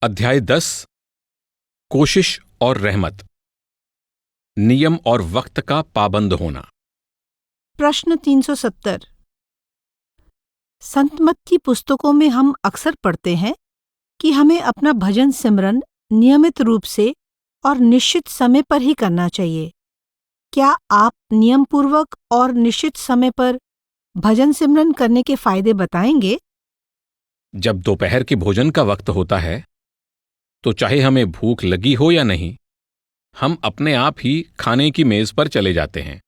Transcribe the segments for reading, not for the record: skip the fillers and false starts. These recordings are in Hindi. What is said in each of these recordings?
अध्याय 10 कोशिश और रहमत, नियम और वक्त का पाबंद होना। प्रश्न 370। संत मत की पुस्तकों में हम अक्सर पढ़ते हैं कि हमें अपना भजन सिमरन नियमित रूप से और निश्चित समय पर ही करना चाहिए। क्या आप नियमपूर्वक और निश्चित समय पर भजन सिमरन करने के फायदे बताएंगे? जब दोपहर के भोजन का वक्त होता है तो चाहे हमें भूख लगी हो या नहीं, हम अपने आप ही खाने की मेज पर चले जाते हैं,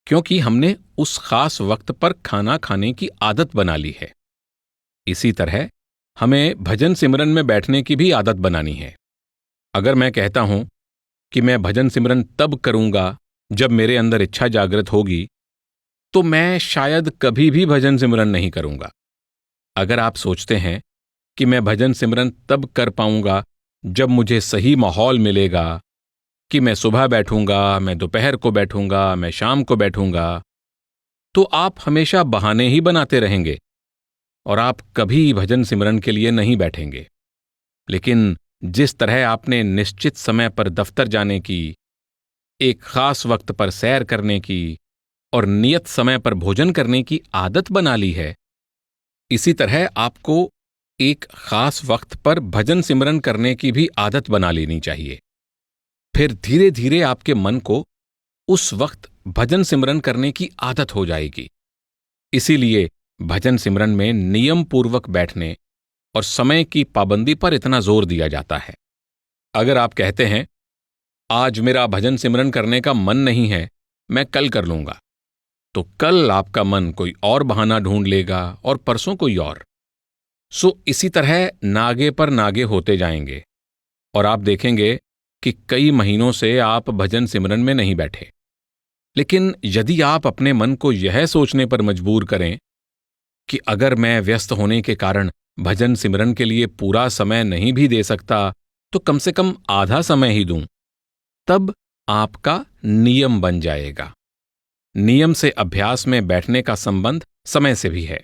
क्योंकि हमने उस खास वक्त पर खाना खाने की आदत बना ली है। इसी तरह हमें भजन सिमरन में बैठने की भी आदत बनानी है। अगर मैं कहता हूं कि मैं भजन सिमरन तब करूंगा जब मेरे अंदर इच्छा जागृत होगी, तो मैं शायद कभी भी भजन सिमरन नहीं करूंगा। अगर आप सोचते हैं कि मैं भजन सिमरन तब कर पाऊंगा जब मुझे सही माहौल मिलेगा, कि मैं सुबह बैठूंगा, मैं दोपहर को बैठूंगा, मैं शाम को बैठूंगा, तो आप हमेशा बहाने ही बनाते रहेंगे और आप कभी भजन सिमरन के लिए नहीं बैठेंगे। लेकिन जिस तरह आपने निश्चित समय पर दफ्तर जाने की, एक खास वक्त पर सैर करने की और नियत समय पर भोजन करने की आदत बना ली है, इसी तरह आपको एक खास वक्त पर भजन सिमरन करने की भी आदत बना लेनी चाहिए। फिर धीरे धीरे आपके मन को उस वक्त भजन सिमरन करने की आदत हो जाएगी। इसीलिए भजन सिमरन में नियम पूर्वक बैठने और समय की पाबंदी पर इतना जोर दिया जाता है। अगर आप कहते हैं, आज मेरा भजन सिमरन करने का मन नहीं है, मैं कल कर लूंगा, तो कल आपका मन कोई और बहाना ढूंढ लेगा और परसों कोई और। इसी तरह नागे पर नागे होते जाएंगे और आप देखेंगे कि कई महीनों से आप भजन सिमरन में नहीं बैठे। लेकिन यदि आप अपने मन को यह सोचने पर मजबूर करें कि अगर मैं व्यस्त होने के कारण भजन सिमरन के लिए पूरा समय नहीं भी दे सकता, तो कम से कम आधा समय ही दूं, तब आपका नियम बन जाएगा। नियम से अभ्यास में बैठने का संबंध समय से भी है।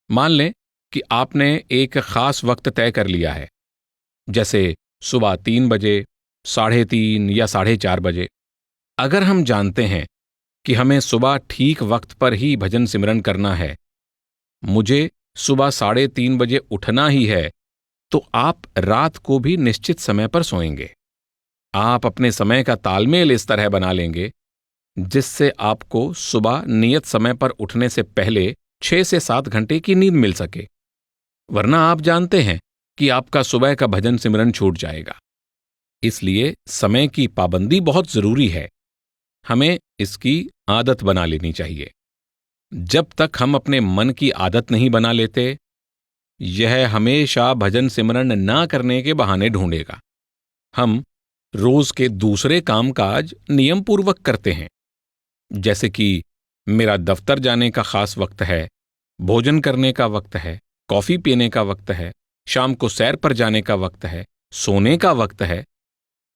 मान लें कि आपने एक खास वक्त तय कर लिया है, जैसे सुबह 3 बजे, 3:30 या 4:30 बजे। अगर हम जानते हैं कि हमें सुबह ठीक वक्त पर ही भजन सिमरन करना है, मुझे सुबह 3:30 बजे उठना ही है, तो आप रात को भी निश्चित समय पर सोएंगे। आप अपने समय का तालमेल इस तरह बना लेंगे जिससे आपको सुबह नियत समय पर उठने से पहले 6 से 7 घंटे की नींद मिल सके। वरना आप जानते हैं कि आपका सुबह का भजन सिमरन छूट जाएगा। इसलिए समय की पाबंदी बहुत जरूरी है। हमें इसकी आदत बना लेनी चाहिए। जब तक हम अपने मन की आदत नहीं बना लेते, यह हमेशा भजन सिमरन ना करने के बहाने ढूंढेगा। हम रोज के दूसरे कामकाज नियम पूर्वक करते हैं, जैसे कि मेरा दफ्तर जाने का खास वक्त है, भोजन करने का वक्त है, कॉफी पीने का वक्त है, शाम को सैर पर जाने का वक्त है, सोने का वक्त है,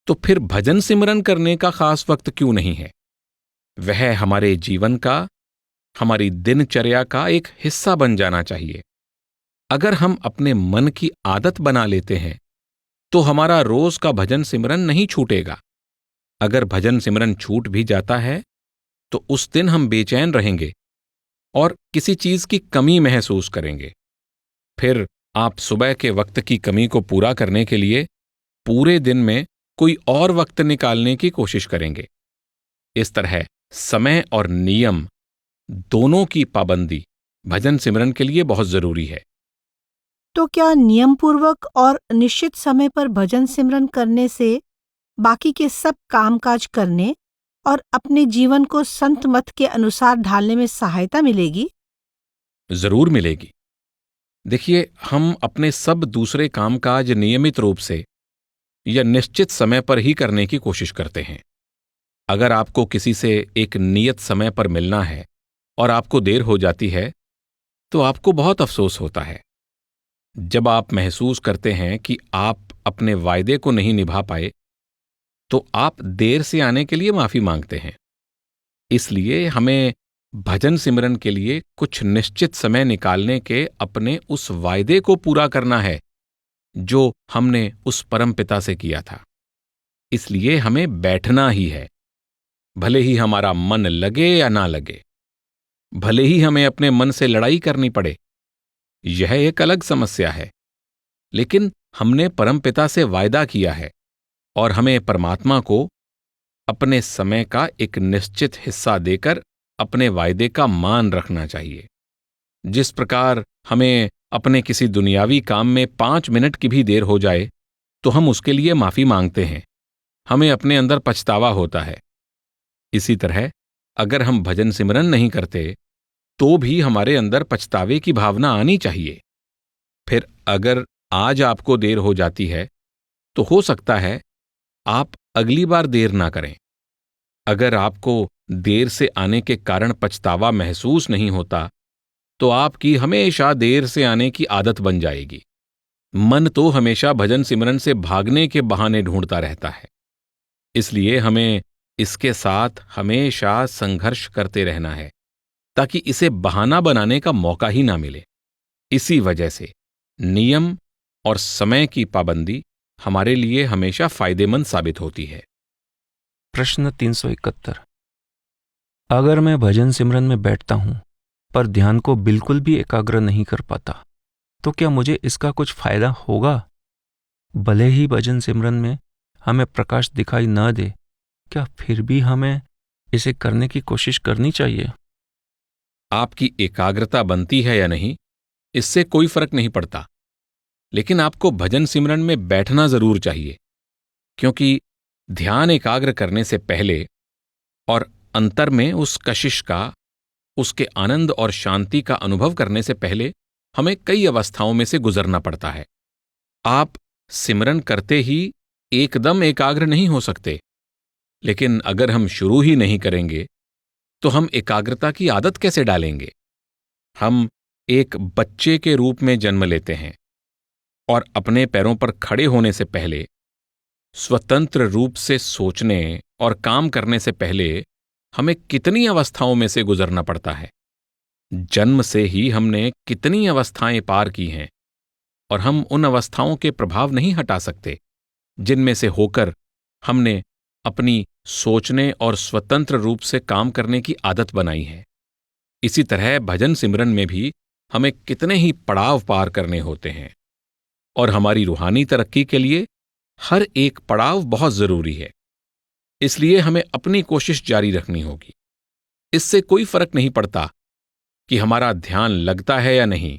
तो फिर भजन सिमरन करने का खास वक्त क्यों नहीं है? वह हमारे जीवन का, हमारी दिनचर्या का एक हिस्सा बन जाना चाहिए। अगर हम अपने मन की आदत बना लेते हैं, तो हमारा रोज का भजन सिमरन नहीं छूटेगा। अगर भजन सिमरन छूट भी जाता है, तो उस दिन हम बेचैन रहेंगे और किसी चीज की कमी महसूस करेंगे। फिर आप सुबह के वक्त की कमी को पूरा करने के लिए पूरे दिन में कोई और वक्त निकालने की कोशिश करेंगे। इस तरह समय और नियम दोनों की पाबंदी भजन सिमरन के लिए बहुत जरूरी है। तो क्या नियमपूर्वक और निश्चित समय पर भजन सिमरन करने से बाकी के सब कामकाज करने और अपने जीवन को संत मत के अनुसार ढालने में सहायता मिलेगी? जरूर मिलेगी। देखिए, हम अपने सब दूसरे कामकाज नियमित रूप से या निश्चित समय पर ही करने की कोशिश करते हैं। अगर आपको किसी से एक नियत समय पर मिलना है और आपको देर हो जाती है, तो आपको बहुत अफसोस होता है। जब आप महसूस करते हैं कि आप अपने वायदे को नहीं निभा पाए, तो आप देर से आने के लिए माफी मांगते हैं। इसलिए हमें भजन सिमरन के लिए कुछ निश्चित समय निकालने के अपने उस वायदे को पूरा करना है जो हमने उस परमपिता से किया था। इसलिए हमें बैठना ही है, भले ही हमारा मन लगे या ना लगे, भले ही हमें अपने मन से लड़ाई करनी पड़े। यह एक अलग समस्या है, लेकिन हमने परमपिता से वायदा किया है और हमें परमात्मा को अपने समय का एक निश्चित हिस्सा देकर अपने वायदे का मान रखना चाहिए। जिस प्रकार हमें अपने किसी दुनियावी काम में 5 मिनट की भी देर हो जाए तो हम उसके लिए माफी मांगते हैं, हमें अपने अंदर पछतावा होता है। इसी तरह अगर हम भजन सिमरन नहीं करते तो भी हमारे अंदर पछतावे की भावना आनी चाहिए। फिर अगर आज आपको देर हो जाती है तो हो सकता है आप अगली बार देर ना करें। अगर आपको देर से आने के कारण पछतावा महसूस नहीं होता तो आपकी हमेशा देर से आने की आदत बन जाएगी। मन तो हमेशा भजन सिमरन से भागने के बहाने ढूंढता रहता है, इसलिए हमें इसके साथ हमेशा संघर्ष करते रहना है ताकि इसे बहाना बनाने का मौका ही ना मिले। इसी वजह से नियम और समय की पाबंदी हमारे लिए हमेशा फायदेमंद साबित होती है। प्रश्न 371। अगर मैं भजन सिमरन में बैठता हूं पर ध्यान को बिल्कुल भी एकाग्र नहीं कर पाता तो क्या मुझे इसका कुछ फायदा होगा? भले ही भजन सिमरन में हमें प्रकाश दिखाई न दे, क्या फिर भी हमें इसे करने की कोशिश करनी चाहिए? आपकी एकाग्रता बनती है या नहीं, इससे कोई फर्क नहीं पड़ता, लेकिन आपको भजन सिमरन में बैठना जरूर चाहिए, क्योंकि ध्यान एकाग्र करने से पहले और अंतर में उस कशिश का, उसके आनंद और शांति का अनुभव करने से पहले हमें कई अवस्थाओं में से गुजरना पड़ता है। आप सिमरन करते ही एकदम एकाग्र नहीं हो सकते, लेकिन अगर हम शुरू ही नहीं करेंगे तो हम एकाग्रता की आदत कैसे डालेंगे? हम एक बच्चे के रूप में जन्म लेते हैं और अपने पैरों पर खड़े होने से पहले, स्वतंत्र रूप से सोचने और काम करने से पहले हमें कितनी अवस्थाओं में से गुजरना पड़ता है। जन्म से ही हमने कितनी अवस्थाएं पार की हैं और हम उन अवस्थाओं के प्रभाव नहीं हटा सकते जिनमें से होकर हमने अपनी सोचने और स्वतंत्र रूप से काम करने की आदत बनाई है। इसी तरह भजन सिमरन में भी हमें कितने ही पड़ाव पार करने होते हैं और हमारी रूहानी तरक्की के लिए हर एक पड़ाव बहुत जरूरी है। इसलिए हमें अपनी कोशिश जारी रखनी होगी। इससे कोई फर्क नहीं पड़ता कि हमारा ध्यान लगता है या नहीं,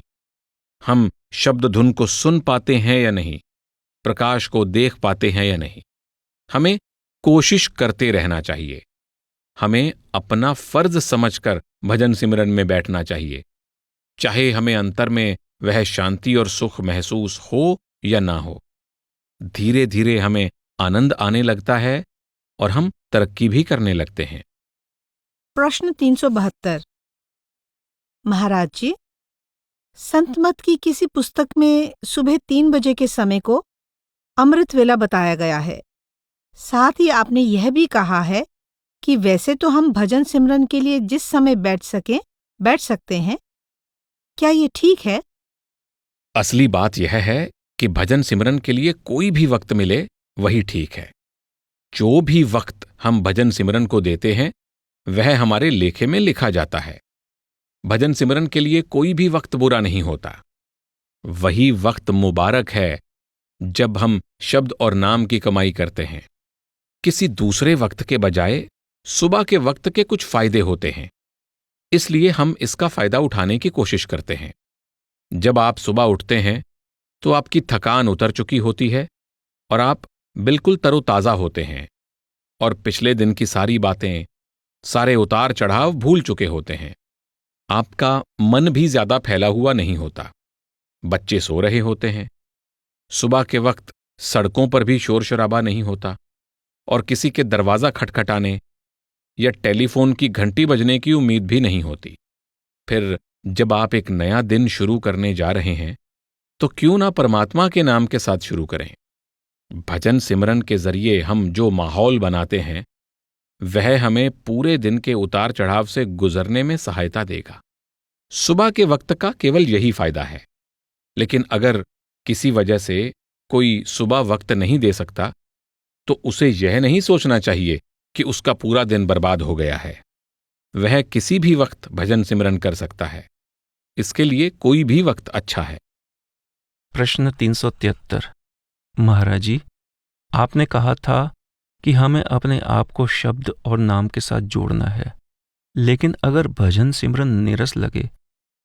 हम शब्द धुन को सुन पाते हैं या नहीं, प्रकाश को देख पाते हैं या नहीं। हमें कोशिश करते रहना चाहिए। हमें अपना फर्ज समझकर भजन सिमरन में बैठना चाहिए, चाहे हमें अंतर में वह शांति और सुख महसूस हो या ना हो। धीरे धीरे हमें आनंद आने लगता है और हम तरक्की भी करने लगते हैं। प्रश्न 372। महाराज जी, संत मत की किसी पुस्तक में सुबह 3 बजे के समय को अमृत वेला बताया गया है। साथ ही आपने यह भी कहा है कि वैसे तो हम भजन सिमरन के लिए जिस समय बैठ सकते हैं। क्या ये ठीक है? असली बात यह है कि भजन सिमरन के लिए कोई भी वक्त मिले वही ठीक है। जो भी वक्त हम भजन सिमरन को देते हैं वह हमारे लेखे में लिखा जाता है। भजन सिमरन के लिए कोई भी वक्त बुरा नहीं होता। वही वक्त मुबारक है जब हम शब्द और नाम की कमाई करते हैं। किसी दूसरे वक्त के बजाय सुबह के वक्त के कुछ फायदे होते हैं, इसलिए हम इसका फायदा उठाने की कोशिश करते हैं। जब आप सुबह उठते हैं तो आपकी थकान उतर चुकी होती है और आप बिल्कुल तरोताजा होते हैं और पिछले दिन की सारी बातें, सारे उतार चढ़ाव भूल चुके होते हैं। आपका मन भी ज्यादा फैला हुआ नहीं होता। बच्चे सो रहे होते हैं। सुबह के वक्त सड़कों पर भी शोर शराबा नहीं होता और किसी के दरवाजा खटखटाने या टेलीफोन की घंटी बजने की उम्मीद भी नहीं होती। फिर जब आप एक नया दिन शुरू करने जा रहे हैं तो क्यों ना परमात्मा के नाम के साथ शुरू करें। भजन सिमरन के जरिए हम जो माहौल बनाते हैं वह हमें पूरे दिन के उतार चढ़ाव से गुजरने में सहायता देगा। सुबह के वक्त का केवल यही फायदा है, लेकिन अगर किसी वजह से कोई सुबह वक्त नहीं दे सकता तो उसे यह नहीं सोचना चाहिए कि उसका पूरा दिन बर्बाद हो गया है। वह किसी भी वक्त भजन सिमरन कर सकता है। इसके लिए कोई भी वक्त अच्छा है। प्रश्न 373। महाराज जी, आपने कहा था कि हमें अपने आप को शब्द और नाम के साथ जोड़ना है, लेकिन अगर भजन सिमरन नीरस लगे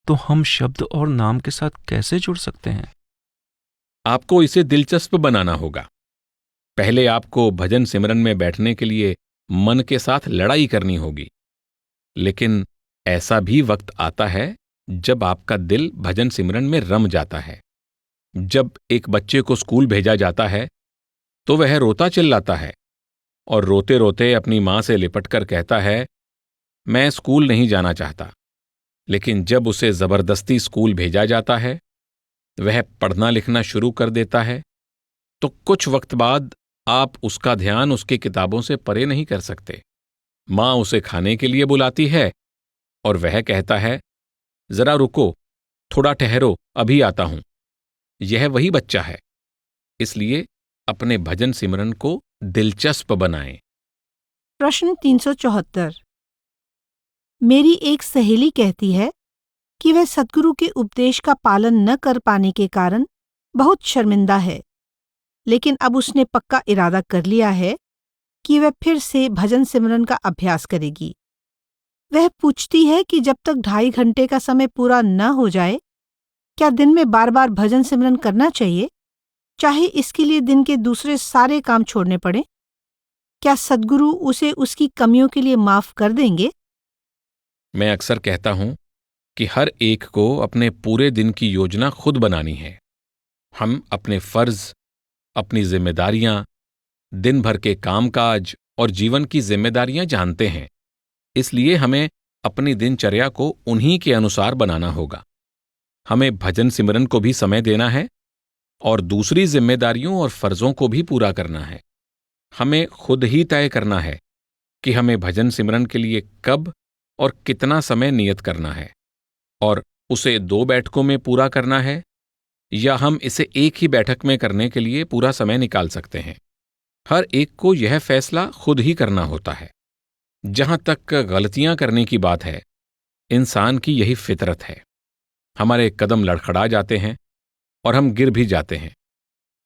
तो हम शब्द और नाम के साथ कैसे जुड़ सकते हैं? आपको इसे दिलचस्प बनाना होगा। पहले आपको भजन सिमरन में बैठने के लिए मन के साथ लड़ाई करनी होगी। लेकिन ऐसा भी वक्त आता है जब आपका दिल भजन सिमरन में रम जाता है। जब एक बच्चे को स्कूल भेजा जाता है तो वह रोता चिल्लाता है और रोते रोते अपनी मां से लिपटकर कहता है, मैं स्कूल नहीं जाना चाहता। लेकिन जब उसे जबरदस्ती स्कूल भेजा जाता है, वह पढ़ना लिखना शुरू कर देता है, तो कुछ वक्त बाद आप उसका ध्यान उसकी किताबों से परे नहीं कर सकते। मां उसे खाने के लिए बुलाती है और वह कहता है, जरा रुको, थोड़ा ठहरो, अभी आता हूं। यह वही बच्चा है। इसलिए अपने भजन सिमरन को दिलचस्प बनाएं। प्रश्न 374। मेरी एक सहेली कहती है कि वह सद्गुरु के उपदेश का पालन न कर पाने के कारण बहुत शर्मिंदा है, लेकिन अब उसने पक्का इरादा कर लिया है कि वह फिर से भजन सिमरन का अभ्यास करेगी। वह पूछती है कि जब तक 2.5 घंटे का समय पूरा न हो जाए, क्या दिन में बार बार भजन सिमरन करना चाहिए, चाहे इसके लिए दिन के दूसरे सारे काम छोड़ने पड़े? क्या सद्गुरु उसे उसकी कमियों के लिए माफ कर देंगे? मैं अक्सर कहता हूं कि हर एक को अपने पूरे दिन की योजना खुद बनानी है। हम अपने फर्ज, अपनी जिम्मेदारियां, दिन भर के कामकाज और जीवन की जिम्मेदारियां जानते हैं। इसलिए हमें अपनी दिनचर्या को उन्हीं के अनुसार बनाना होगा। हमें भजन सिमरन को भी समय देना है और दूसरी जिम्मेदारियों और फर्जों को भी पूरा करना है। हमें खुद ही तय करना है कि हमें भजन सिमरन के लिए कब और कितना समय नियत करना है, और उसे 2 बैठकों में पूरा करना है या हम इसे एक ही बैठक में करने के लिए पूरा समय निकाल सकते हैं। हर एक को यह फैसला खुद ही करना होता है। जहां तक गलतियां करने की बात है, इंसान की यही फितरत है। हमारे कदम लड़खड़ा जाते हैं और हम गिर भी जाते हैं,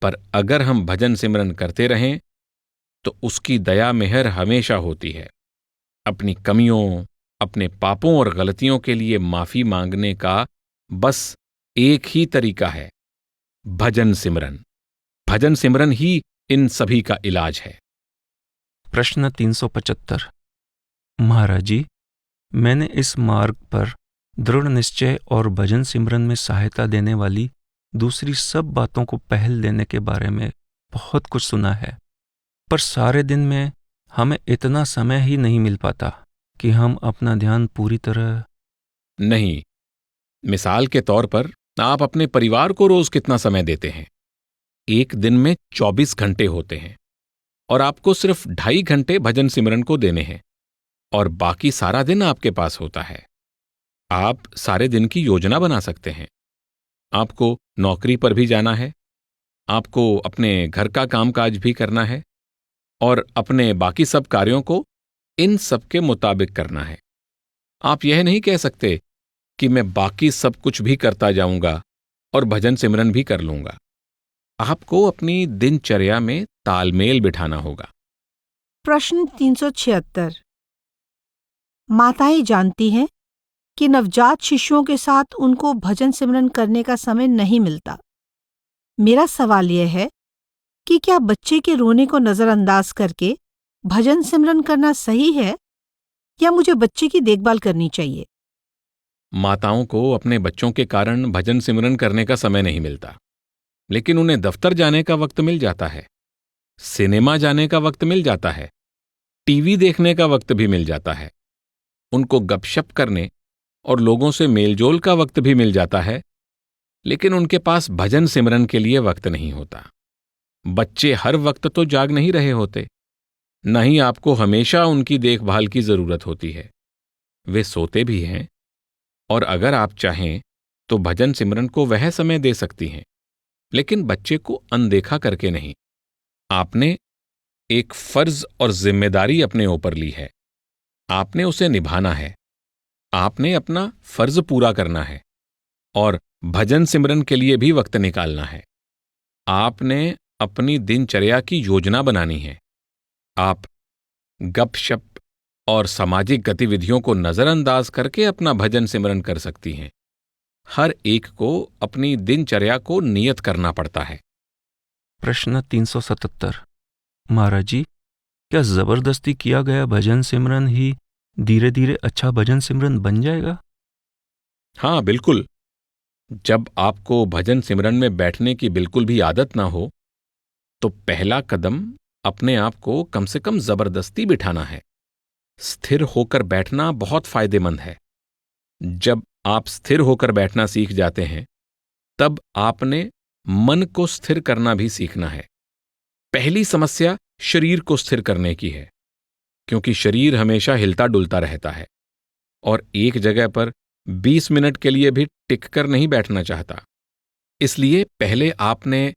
पर अगर हम भजन सिमरन करते रहें तो उसकी दया मेहर हमेशा होती है। अपनी कमियों, अपने पापों और गलतियों के लिए माफी मांगने का बस एक ही तरीका है, भजन सिमरन। भजन सिमरन ही इन सभी का इलाज है। प्रश्न 375। महाराज जी, मैंने इस मार्ग पर दृढ़ निश्चय और भजन सिमरन में सहायता देने वाली दूसरी सब बातों को पहल देने के बारे में बहुत कुछ सुना है, पर सारे दिन में हमें इतना समय ही नहीं मिल पाता कि हम अपना ध्यान पूरी तरह। नहीं, मिसाल के तौर पर आप अपने परिवार को रोज कितना समय देते हैं? एक दिन में 24 घंटे होते हैं और आपको सिर्फ 2.5 घंटे भजन सिमरन को देने हैं और बाकी सारा दिन आपके पास होता है। आप सारे दिन की योजना बना सकते हैं। आपको नौकरी पर भी जाना है, आपको अपने घर का कामकाज भी करना है और अपने बाकी सब कार्यों को इन सब के मुताबिक करना है। आप यह नहीं कह सकते कि मैं बाकी सब कुछ भी करता जाऊंगा और भजन सिमरन भी कर लूंगा। आपको अपनी दिनचर्या में तालमेल बिठाना होगा। प्रश्न 376। माताएं जानती हैं कि नवजात शिशुओं के साथ उनको भजन सिमरन करने का समय नहीं मिलता। मेरा सवाल यह है कि क्या बच्चे के रोने को नजरअंदाज करके भजन सिमरन करना सही है या मुझे बच्चे की देखभाल करनी चाहिए? माताओं को अपने बच्चों के कारण भजन सिमरन करने का समय नहीं मिलता, लेकिन उन्हें दफ्तर जाने का वक्त मिल जाता है, सिनेमा जाने का वक्त मिल जाता है, टीवी देखने का वक्त भी मिल जाता है, उनको गपशप करने और लोगों से मेलजोल का वक्त भी मिल जाता है, लेकिन उनके पास भजन सिमरन के लिए वक्त नहीं होता। बच्चे हर वक्त तो जाग नहीं रहे होते, न ही आपको हमेशा उनकी देखभाल की जरूरत होती है। वे सोते भी हैं और अगर आप चाहें तो भजन सिमरन को वह समय दे सकती हैं। लेकिन बच्चे को अनदेखा करके नहीं। आपने एक फर्ज और जिम्मेदारी अपने ऊपर ली है, आपने उसे निभाना है, आपने अपना फर्ज पूरा करना है और भजन सिमरन के लिए भी वक्त निकालना है। आपने अपनी दिनचर्या की योजना बनानी है। आप गपशप और सामाजिक गतिविधियों को नजरअंदाज करके अपना भजन सिमरन कर सकती हैं। हर एक को अपनी दिनचर्या को नियत करना पड़ता है। प्रश्न 377। महाराज जी, क्या जबरदस्ती किया गया भजन सिमरन ही धीरे धीरे अच्छा भजन सिमरन बन जाएगा? हाँ, बिल्कुल। जब आपको भजन सिमरन में बैठने की बिल्कुल भी आदत ना हो, तो पहला कदम अपने आप को कम से कम जबरदस्ती बिठाना है। स्थिर होकर बैठना बहुत फायदेमंद है। जब आप स्थिर होकर बैठना सीख जाते हैं, तब आपने मन को स्थिर करना भी सीखना है। पहली समस्या शरीर को स्थिर करने की है, क्योंकि शरीर हमेशा हिलता डुलता रहता है और एक जगह पर 20 मिनट के लिए भी टिककर नहीं बैठना चाहता। इसलिए पहले आपने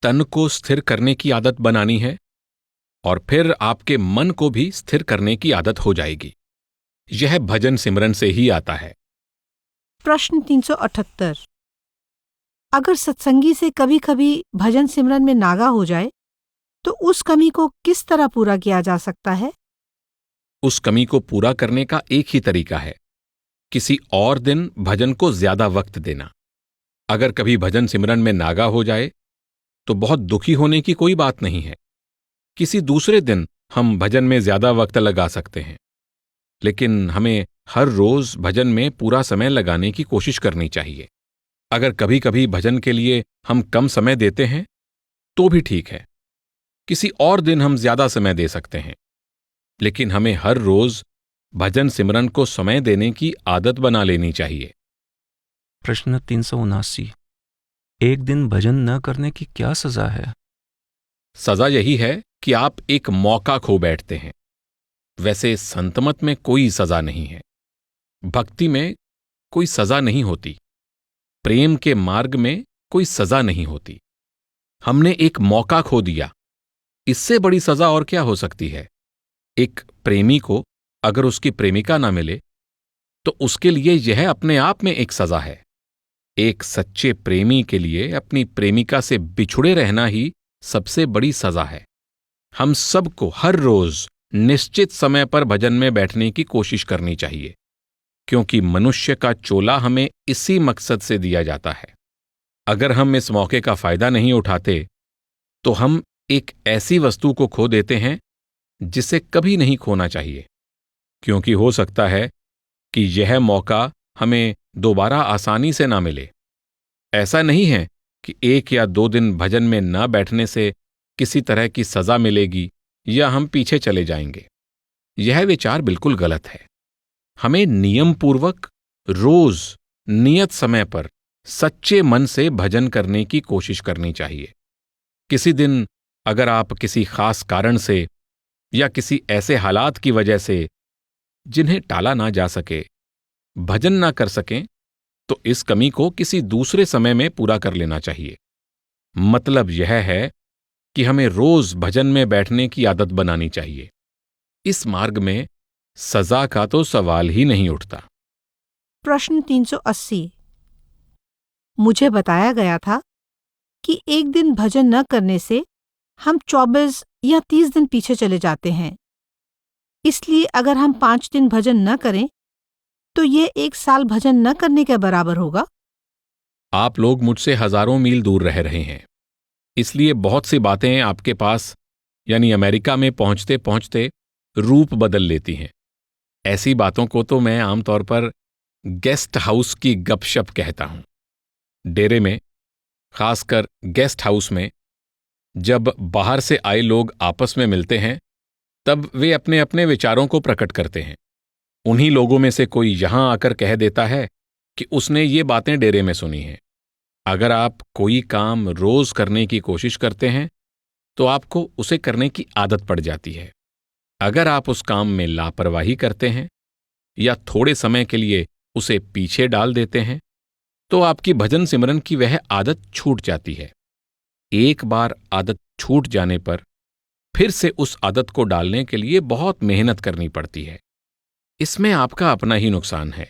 तन को स्थिर करने की आदत बनानी है और फिर आपके मन को भी स्थिर करने की आदत हो जाएगी। यह भजन सिमरन से ही आता है। प्रश्न 378। अगर सत्संगी से कभी कभी भजन सिमरन में नागा हो जाए तो उस कमी को किस तरह पूरा किया जा सकता है? उस कमी को पूरा करने का एक ही तरीका है, किसी और दिन भजन को ज्यादा वक्त देना। अगर कभी भजन सिमरन में नागा हो जाए तो बहुत दुखी होने की कोई बात नहीं है। किसी दूसरे दिन हम भजन में ज्यादा वक्त लगा सकते हैं, लेकिन हमें हर रोज भजन में पूरा समय लगाने की कोशिश करनी चाहिए। अगर कभी कभी भजन के लिए हम कम समय देते हैं तो भी ठीक है, किसी और दिन हम ज्यादा समय दे सकते हैं, लेकिन हमें हर रोज भजन सिमरन को समय देने की आदत बना लेनी चाहिए। प्रश्न 379। एक दिन भजन न करने की क्या सजा है? सजा यही है कि आप एक मौका खो बैठते हैं। वैसे संतमत में कोई सजा नहीं है, भक्ति में कोई सजा नहीं होती, प्रेम के मार्ग में कोई सजा नहीं होती। हमने एक मौका खो दिया, इससे बड़ी सजा और क्या हो सकती है? एक प्रेमी को अगर उसकी प्रेमिका ना मिले तो उसके लिए यह अपने आप में एक सजा है। एक सच्चे प्रेमी के लिए अपनी प्रेमिका से बिछुड़े रहना ही सबसे बड़ी सजा है। हम सबको हर रोज निश्चित समय पर भजन में बैठने की कोशिश करनी चाहिए, क्योंकि मनुष्य का चोला हमें इसी मकसद से दिया जाता है। अगर हम इस मौके का फायदा नहीं उठाते तो हम एक ऐसी वस्तु को खो देते हैं जिसे कभी नहीं खोना चाहिए, क्योंकि हो सकता है कि यह मौका हमें दोबारा आसानी से ना मिले। ऐसा नहीं है कि 1 या 2 दिन भजन में न बैठने से किसी तरह की सजा मिलेगी या हम पीछे चले जाएंगे। यह विचार बिल्कुल गलत है। हमें नियमपूर्वक रोज नियत समय पर सच्चे मन से भजन करने की कोशिश करनी चाहिए। किसी दिन अगर आप किसी खास कारण से या किसी ऐसे हालात की वजह से जिन्हें टाला ना जा सके भजन ना कर सकें, तो इस कमी को किसी दूसरे समय में पूरा कर लेना चाहिए। मतलब यह है कि हमें रोज भजन में बैठने की आदत बनानी चाहिए। इस मार्ग में सजा का तो सवाल ही नहीं उठता। प्रश्न 380। मुझे बताया गया था कि एक दिन भजन न करने से हम 24 या 30 दिन पीछे चले जाते हैं। इसलिए अगर हम 5 दिन भजन न करें तो ये 1 साल भजन न करने के बराबर होगा। आप लोग मुझसे हजारों मील दूर रह रहे हैं, इसलिए बहुत सी बातें आपके पास यानी अमेरिका में पहुंचते पहुंचते रूप बदल लेती हैं। ऐसी बातों को तो मैं आमतौर पर गेस्ट हाउस की गपशप कहता हूं। डेरे में, खासकर गेस्ट हाउस में, जब बाहर से आए लोग आपस में मिलते हैं तब वे अपने अपने विचारों को प्रकट करते हैं। उन्हीं लोगों में से कोई यहां आकर कह देता है कि उसने ये बातें डेरे में सुनी हैं। अगर आप कोई काम रोज करने की कोशिश करते हैं तो आपको उसे करने की आदत पड़ जाती है। अगर आप उस काम में लापरवाही करते हैं या थोड़े समय के लिए उसे पीछे डाल देते हैं तो आपकी भजन सिमरन की वह आदत छूट जाती है। एक बार आदत छूट जाने पर फिर से उस आदत को डालने के लिए बहुत मेहनत करनी पड़ती है। इसमें आपका अपना ही नुकसान है।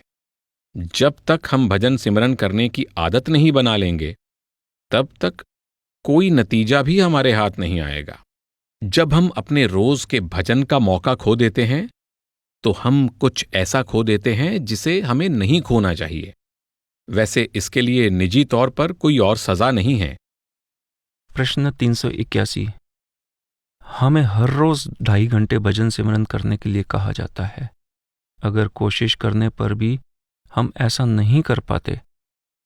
जब तक हम भजन सिमरन करने की आदत नहीं बना लेंगे, तब तक कोई नतीजा भी हमारे हाथ नहीं आएगा। जब हम अपने रोज के भजन का मौका खो देते हैं, तो हम कुछ ऐसा खो देते हैं जिसे हमें नहीं खोना चाहिए। वैसे इसके लिए निजी तौर पर कोई और सजा नहीं है। प्रश्न 381। हमें हर रोज 2.5 घंटे भजन सिमरन करने के लिए कहा जाता है। अगर कोशिश करने पर भी हम ऐसा नहीं कर पाते,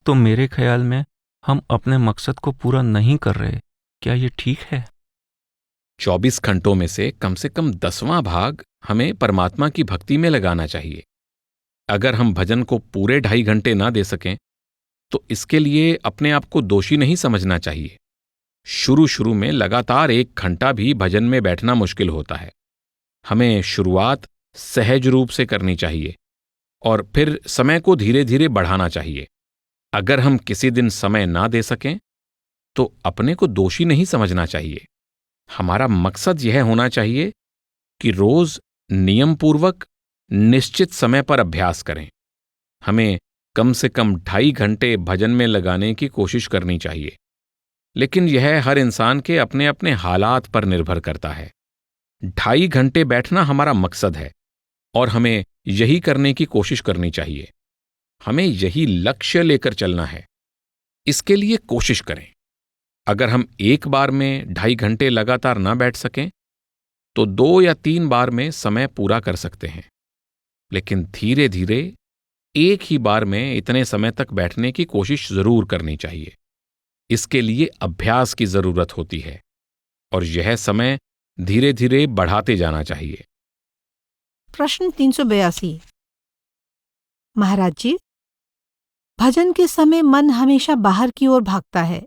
तो मेरे ख्याल में हम अपने मकसद को पूरा नहीं कर रहे। क्या ये ठीक है? 24 घंटों में से कम 10वां भाग हमें परमात्मा की भक्ति में लगाना चाहिए। अगर हम भजन को पूरे 2.5 घंटे ना दे सकें, तो इसके लिए अपने आप को दोषी नहीं समझना चाहिए। शुरू में लगातार 1 घंटा भी भजन में बैठना मुश्किल होता है। हमें शुरुआत सहज रूप से करनी चाहिए और फिर समय को धीरे धीरे बढ़ाना चाहिए। अगर हम किसी दिन समय ना दे सकें, तो अपने को दोषी नहीं समझना चाहिए। हमारा मकसद यह होना चाहिए कि रोज नियमपूर्वक निश्चित समय पर अभ्यास करें। हमें कम से कम 2.5 घंटे भजन में लगाने की कोशिश करनी चाहिए, लेकिन यह हर इंसान के अपने अपने हालात पर निर्भर करता है। 2.5 घंटे बैठना हमारा मकसद है और हमें यही करने की कोशिश करनी चाहिए। हमें यही लक्ष्य लेकर चलना है। इसके लिए कोशिश करें। अगर हम एक बार में 2.5 घंटे लगातार ना बैठ सकें, तो 2 या 3 बार में समय पूरा कर सकते हैं, लेकिन धीरे धीरे एक ही बार में इतने समय तक बैठने की कोशिश जरूर करनी चाहिए। इसके लिए अभ्यास की जरूरत होती है और यह समय धीरे धीरे बढ़ाते जाना चाहिए। प्रश्न 382। महाराज जी, भजन के समय मन हमेशा बाहर की ओर भागता है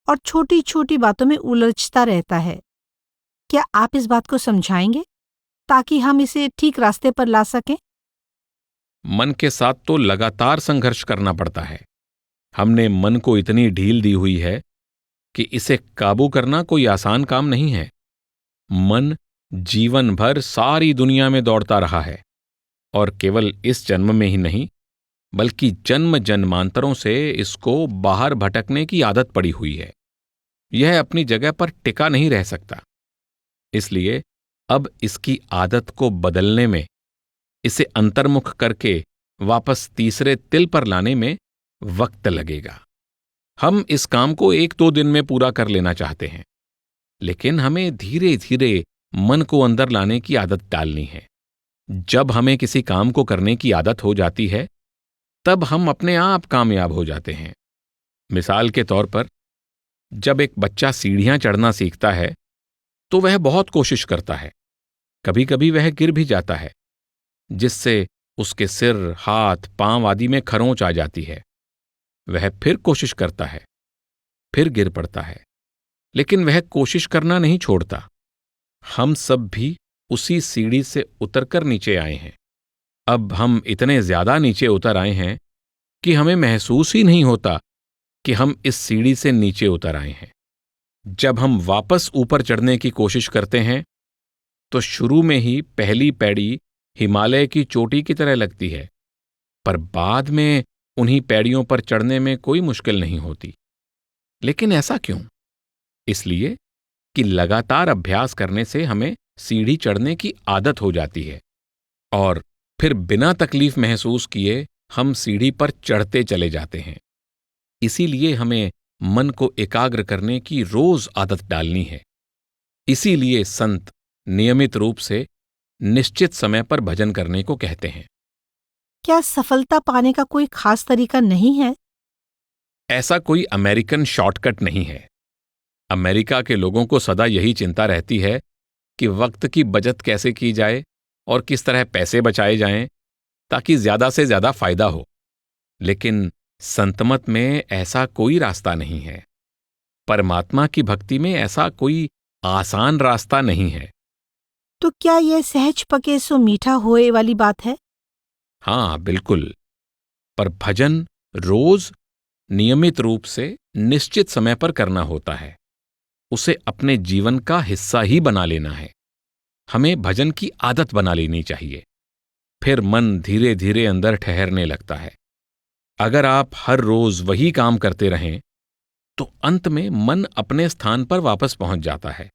और छोटी छोटी बातों में उलझता रहता है। क्या आप इस बात को समझाएंगे ताकि हम इसे ठीक रास्ते पर ला सकें? मन के साथ तो लगातार संघर्ष करना पड़ता है। हमने मन को इतनी ढील दी हुई है कि इसे काबू करना कोई आसान काम नहीं है। मन जीवन भर सारी दुनिया में दौड़ता रहा है और केवल इस जन्म में ही नहीं, बल्कि जन्म जन्मांतरों से इसको बाहर भटकने की आदत पड़ी हुई है। यह अपनी जगह पर टिका नहीं रह सकता। इसलिए अब इसकी आदत को बदलने में, इसे अंतर्मुख करके वापस तीसरे तिल पर लाने में वक्त लगेगा। हम इस काम को 1-2 दिन में पूरा कर लेना चाहते हैं, लेकिन हमें धीरे धीरे मन को अंदर लाने की आदत डालनी है। जब हमें किसी काम को करने की आदत हो जाती है, तब हम अपने आप कामयाब हो जाते हैं। मिसाल के तौर पर, जब एक बच्चा सीढ़ियां चढ़ना सीखता है, तो वह बहुत कोशिश करता है। कभी कभी वह गिर भी जाता है, जिससे उसके सिर, हाथ, पांव आदि में खरोंच आ जाती है। वह फिर कोशिश करता है, फिर गिर पड़ता है, लेकिन वह कोशिश करना नहीं छोड़ता। हम सब भी उसी सीढ़ी से उतरकर नीचे आए हैं। अब हम इतने ज्यादा नीचे उतर आए हैं कि हमें महसूस ही नहीं होता कि हम इस सीढ़ी से नीचे उतर आए हैं। जब हम वापस ऊपर चढ़ने की कोशिश करते हैं, तो शुरू में ही पहली पैड़ी हिमालय की चोटी की तरह लगती है, पर बाद में उन्हीं पैड़ियों पर चढ़ने में कोई मुश्किल नहीं होती। लेकिन ऐसा क्यों? इसलिए कि लगातार अभ्यास करने से हमें सीढ़ी चढ़ने की आदत हो जाती है और फिर बिना तकलीफ महसूस किए हम सीढ़ी पर चढ़ते चले जाते हैं। इसीलिए हमें मन को एकाग्र करने की रोज आदत डालनी है। इसीलिए संत नियमित रूप से निश्चित समय पर भजन करने को कहते हैं। क्या सफलता पाने का कोई खास तरीका नहीं है? ऐसा कोई अमेरिकन शॉर्टकट नहीं है। अमेरिका के लोगों को सदा यही चिंता रहती है कि वक्त की बचत कैसे की जाए और किस तरह पैसे बचाए जाएं ताकि ज्यादा से ज्यादा फायदा हो। लेकिन संतमत में ऐसा कोई रास्ता नहीं है। परमात्मा की भक्ति में ऐसा कोई आसान रास्ता नहीं है। तो क्या यह सहज पके सो मीठा होए वाली बात है? हाँ, बिल्कुल। पर भजन रोज नियमित रूप से निश्चित समय पर करना होता है। उसे अपने जीवन का हिस्सा ही बना लेना है। हमें भजन की आदत बना लेनी चाहिए। फिर मन धीरे धीरे अंदर ठहरने लगता है। अगर आप हर रोज वही काम करते रहें तो अंत में मन अपने स्थान पर वापस पहुंच जाता है।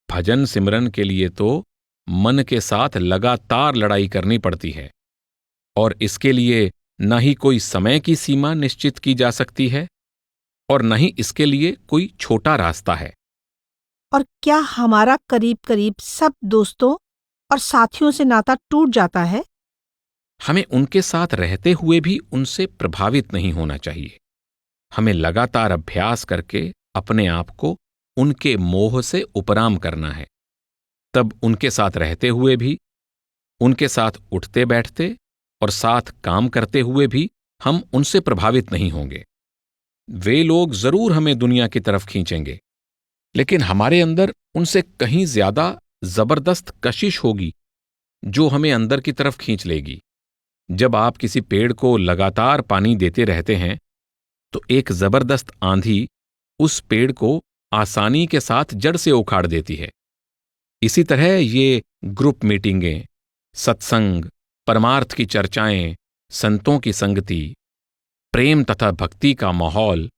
भजन सिमरन के लिए तो मन के साथ लगातार लड़ाई करनी पड़ती है, और इसके लिए न ही कोई समय की सीमा निश्चित की जा सकती है और न ही इसके लिए कोई छोटा रास्ता है। और क्या हमारा करीब करीब सब दोस्तों और साथियों से नाता टूट जाता है? हमें उनके साथ रहते हुए भी उनसे प्रभावित नहीं होना चाहिए। हमें लगातार अभ्यास करके अपने आप को उनके मोह से उपराम करना है। तब उनके साथ रहते हुए भी, उनके साथ उठते बैठते और साथ काम करते हुए भी हम उनसे प्रभावित नहीं होंगे। वे लोग जरूर हमें दुनिया की तरफ खींचेंगे, लेकिन हमारे अंदर उनसे कहीं ज्यादा जबरदस्त कशिश होगी जो हमें अंदर की तरफ खींच लेगी। जब आप किसी पेड़ को लगातार पानी देते रहते हैं तो एक जबरदस्त आंधी उस पेड़ को आसानी के साथ जड़ से उखाड़ देती है। इसी तरह ये ग्रुप मीटिंगें, सत्संग, परमार्थ की चर्चाएं, संतों की संगति, प्रेम तथा भक्ति का माहौल,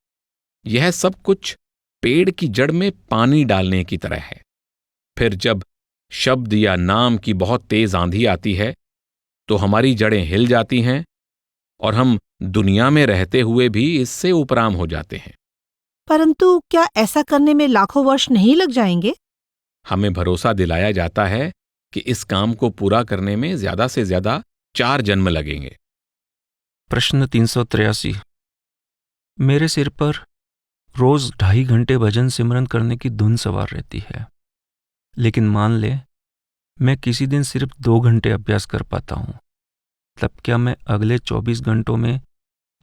यह सब कुछ पेड़ की जड़ में पानी डालने की तरह है। फिर जब शब्द या नाम की बहुत तेज आंधी आती है तो हमारी जड़ें हिल जाती हैं और हम दुनिया में रहते हुए भी इससे उपराम हो जाते हैं। परंतु क्या ऐसा करने में लाखों वर्ष नहीं लग जाएंगे? हमें भरोसा दिलाया जाता है कि इस काम को पूरा करने में ज्यादा से ज्यादा 4 जन्म लगेंगे। प्रश्न 383। मेरे सिर पर रोज 2.5 घंटे भजन सिमरन करने की धुन सवार रहती है, लेकिन मान ले मैं किसी दिन सिर्फ 2 घंटे अभ्यास कर पाता हूं, तब क्या मैं अगले 24 घंटों में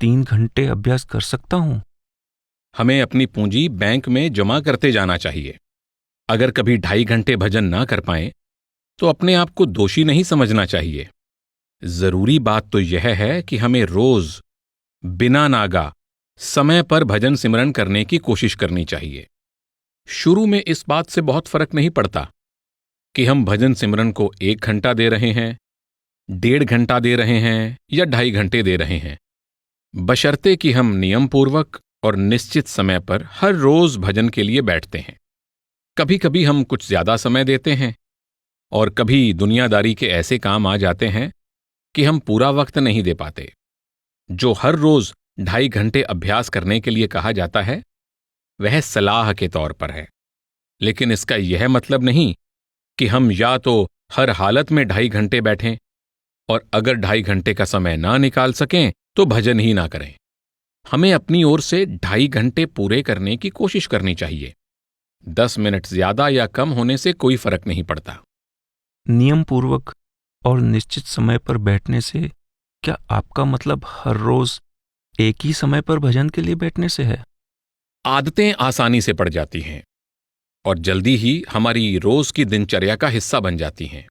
3 घंटे अभ्यास कर सकता हूं? हमें अपनी पूंजी बैंक में जमा करते जाना चाहिए। अगर कभी 2.5 घंटे भजन ना कर पाएं तो अपने आप को दोषी नहीं समझना चाहिए। जरूरी बात तो यह है कि हमें रोज बिना नागा समय पर भजन सिमरन करने की कोशिश करनी चाहिए। शुरू में इस बात से बहुत फर्क नहीं पड़ता कि हम भजन सिमरन को 1 घंटा दे रहे हैं, 1.5 घंटा दे रहे हैं या 2.5 घंटे दे रहे हैं, बशर्ते कि हम नियमपूर्वक और निश्चित समय पर हर रोज भजन के लिए बैठते हैं। कभी कभी हम कुछ ज्यादा समय देते हैं और कभी दुनियादारी के ऐसे काम आ जाते हैं कि हम पूरा वक्त नहीं दे पाते। जो हर रोज 2.5 घंटे अभ्यास करने के लिए कहा जाता है वह सलाह के तौर पर है, लेकिन इसका यह मतलब नहीं कि हम या तो हर हालत में 2.5 घंटे बैठें और अगर 2.5 घंटे का समय ना निकाल सकें तो भजन ही ना करें। हमें अपनी ओर से 2.5 घंटे पूरे करने की कोशिश करनी चाहिए। 10 मिनट ज्यादा या कम होने से कोई फर्क नहीं पड़ता। नियम पूर्वक और निश्चित समय पर बैठने से क्या आपका मतलब हर रोज एक ही समय पर भजन के लिए बैठने से है? आदतें आसानी से पड़ जाती हैं और जल्दी ही हमारी रोज की दिनचर्या का हिस्सा बन जाती हैं।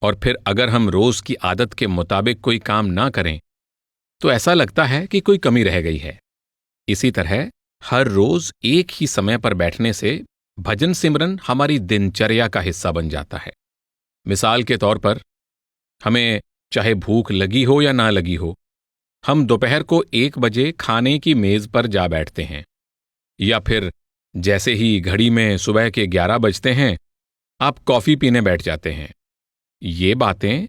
और फिर अगर हम रोज की आदत के मुताबिक कोई काम ना करें तो ऐसा लगता है कि कोई कमी रह गई है। इसी तरह हर रोज एक ही समय पर बैठने से भजन सिमरन हमारी दिनचर्या का हिस्सा बन जाता है। मिसाल के तौर पर, हमें चाहे भूख लगी हो या ना लगी हो, हम दोपहर को 1 बजे खाने की मेज पर जा बैठते हैं, या फिर जैसे ही घड़ी में सुबह के 11 बजते हैं आप कॉफी पीने बैठ जाते हैं। ये बातें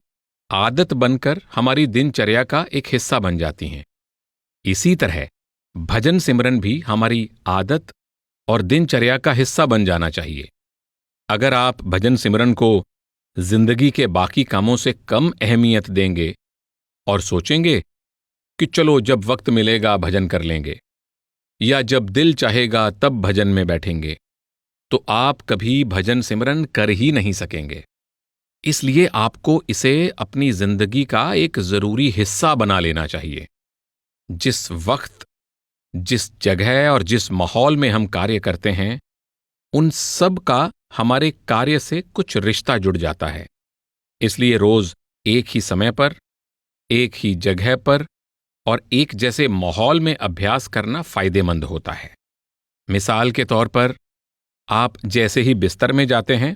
आदत बनकर हमारी दिनचर्या का एक हिस्सा बन जाती हैं। इसी तरह भजन सिमरन भी हमारी आदत और दिनचर्या का हिस्सा बन जाना चाहिए। अगर आप भजन सिमरन को जिंदगी के बाकी कामों से कम अहमियत देंगे और सोचेंगे कि चलो जब वक्त मिलेगा भजन कर लेंगे या जब दिल चाहेगा तब भजन में बैठेंगे, तो आप कभी भजन सिमरन कर ही नहीं सकेंगे। इसलिए आपको इसे अपनी जिंदगी का एक जरूरी हिस्सा बना लेना चाहिए। जिस वक्त, जिस जगह और जिस माहौल में हम कार्य करते हैं, उन सब का हमारे कार्य से कुछ रिश्ता जुड़ जाता है। इसलिए रोज एक ही समय पर, एक ही जगह पर और एक जैसे माहौल में अभ्यास करना फायदेमंद होता है। मिसाल के तौर पर, आप जैसे ही बिस्तर में जाते हैं,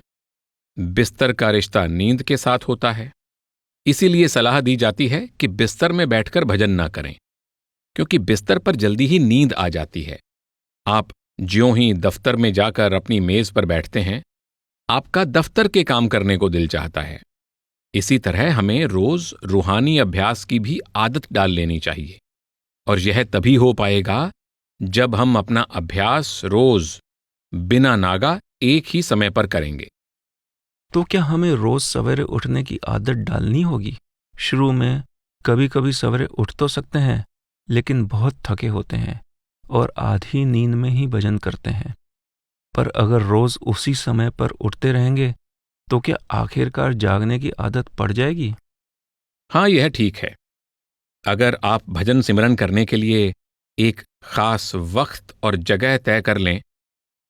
बिस्तर का रिश्ता नींद के साथ होता है। इसीलिए सलाह दी जाती है कि बिस्तर में बैठकर भजन ना करें, क्योंकि बिस्तर पर जल्दी ही नींद आ जाती है। आप ज्यों ही दफ्तर में जाकर अपनी मेज पर बैठते हैं, आपका दफ्तर के काम करने को दिल चाहता है। इसी तरह हमें रोज रूहानी अभ्यास की भी आदत डाल लेनी चाहिए, और यह तभी हो पाएगा जब हम अपना अभ्यास रोज बिना नागा एक ही समय पर करेंगे। तो क्या हमें रोज सवेरे उठने की आदत डालनी होगी? शुरू में कभी कभी सवेरे उठ तो सकते हैं, लेकिन बहुत थके होते हैं और आधी नींद में ही भजन करते हैं। पर अगर रोज उसी समय पर उठते रहेंगे तो क्या आखिरकार जागने की आदत पड़ जाएगी? हाँ, यह ठीक है। अगर आप भजन सिमरन करने के लिए एक खास वक्त और जगह तय कर लें,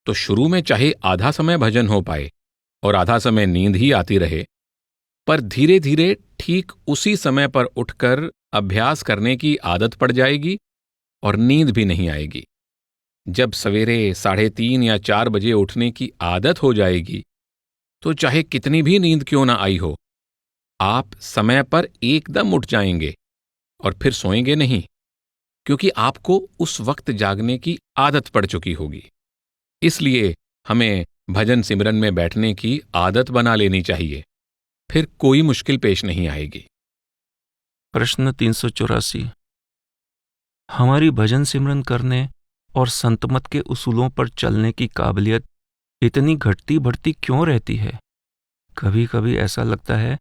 तो शुरू में चाहे आधा समय भजन हो पाए और आधा समय नींद ही आती रहे, पर धीरे धीरे ठीक उसी समय पर उठकर अभ्यास करने की आदत पड़ जाएगी और नींद भी नहीं आएगी। जब सवेरे 3:30 या 4 बजे उठने की आदत हो जाएगी, तो चाहे कितनी भी नींद क्यों ना आई हो, आप समय पर एकदम उठ जाएंगे और फिर सोएंगे नहीं, क्योंकि आपको उस वक्त जागने की आदत पड़ चुकी होगी। इसलिए हमें भजन सिमरन में बैठने की आदत बना लेनी चाहिए, फिर कोई मुश्किल पेश नहीं आएगी। प्रश्न 384। हमारी भजन सिमरन करने और संतमत के उसूलों पर चलने की काबिलियत इतनी घटती बढ़ती क्यों रहती है? कभी कभी ऐसा लगता है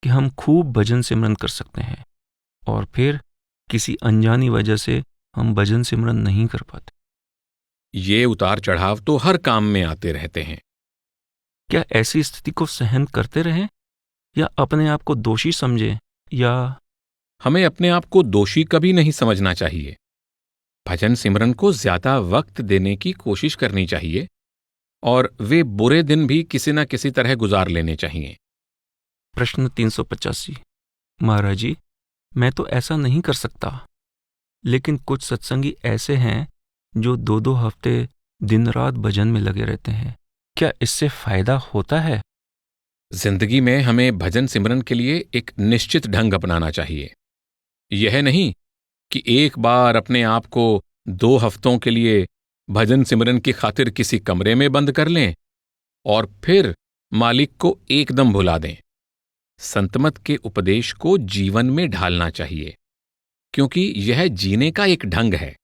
कि हम खूब भजन सिमरन कर सकते हैं और फिर किसी अनजानी वजह से हम भजन सिमरन नहीं कर पाते। ये उतार चढ़ाव तो हर काम में आते रहते हैं। क्या ऐसी स्थिति को सहन करते रहें या अपने आप को दोषी समझें? या हमें अपने आप को दोषी कभी नहीं समझना चाहिए। भजन सिमरन को ज्यादा वक्त देने की कोशिश करनी चाहिए और वे बुरे दिन भी किसी न किसी तरह गुजार लेने चाहिए। प्रश्न 385। महाराज जी, मैं तो ऐसा नहीं कर सकता, लेकिन कुछ सत्संगी ऐसे हैं जो 2-2 हफ्ते दिन रात भजन में लगे रहते हैं। क्या इससे फायदा होता है? जिंदगी में हमें भजन सिमरन के लिए एक निश्चित ढंग अपनाना चाहिए। यह नहीं कि एक बार अपने आप को 2 हफ्तों के लिए भजन सिमरन की खातिर किसी कमरे में बंद कर लें और फिर मालिक को एकदम भुला दें। संतमत के उपदेश को जीवन में ढालना चाहिए, क्योंकि यह जीने का एक ढंग है।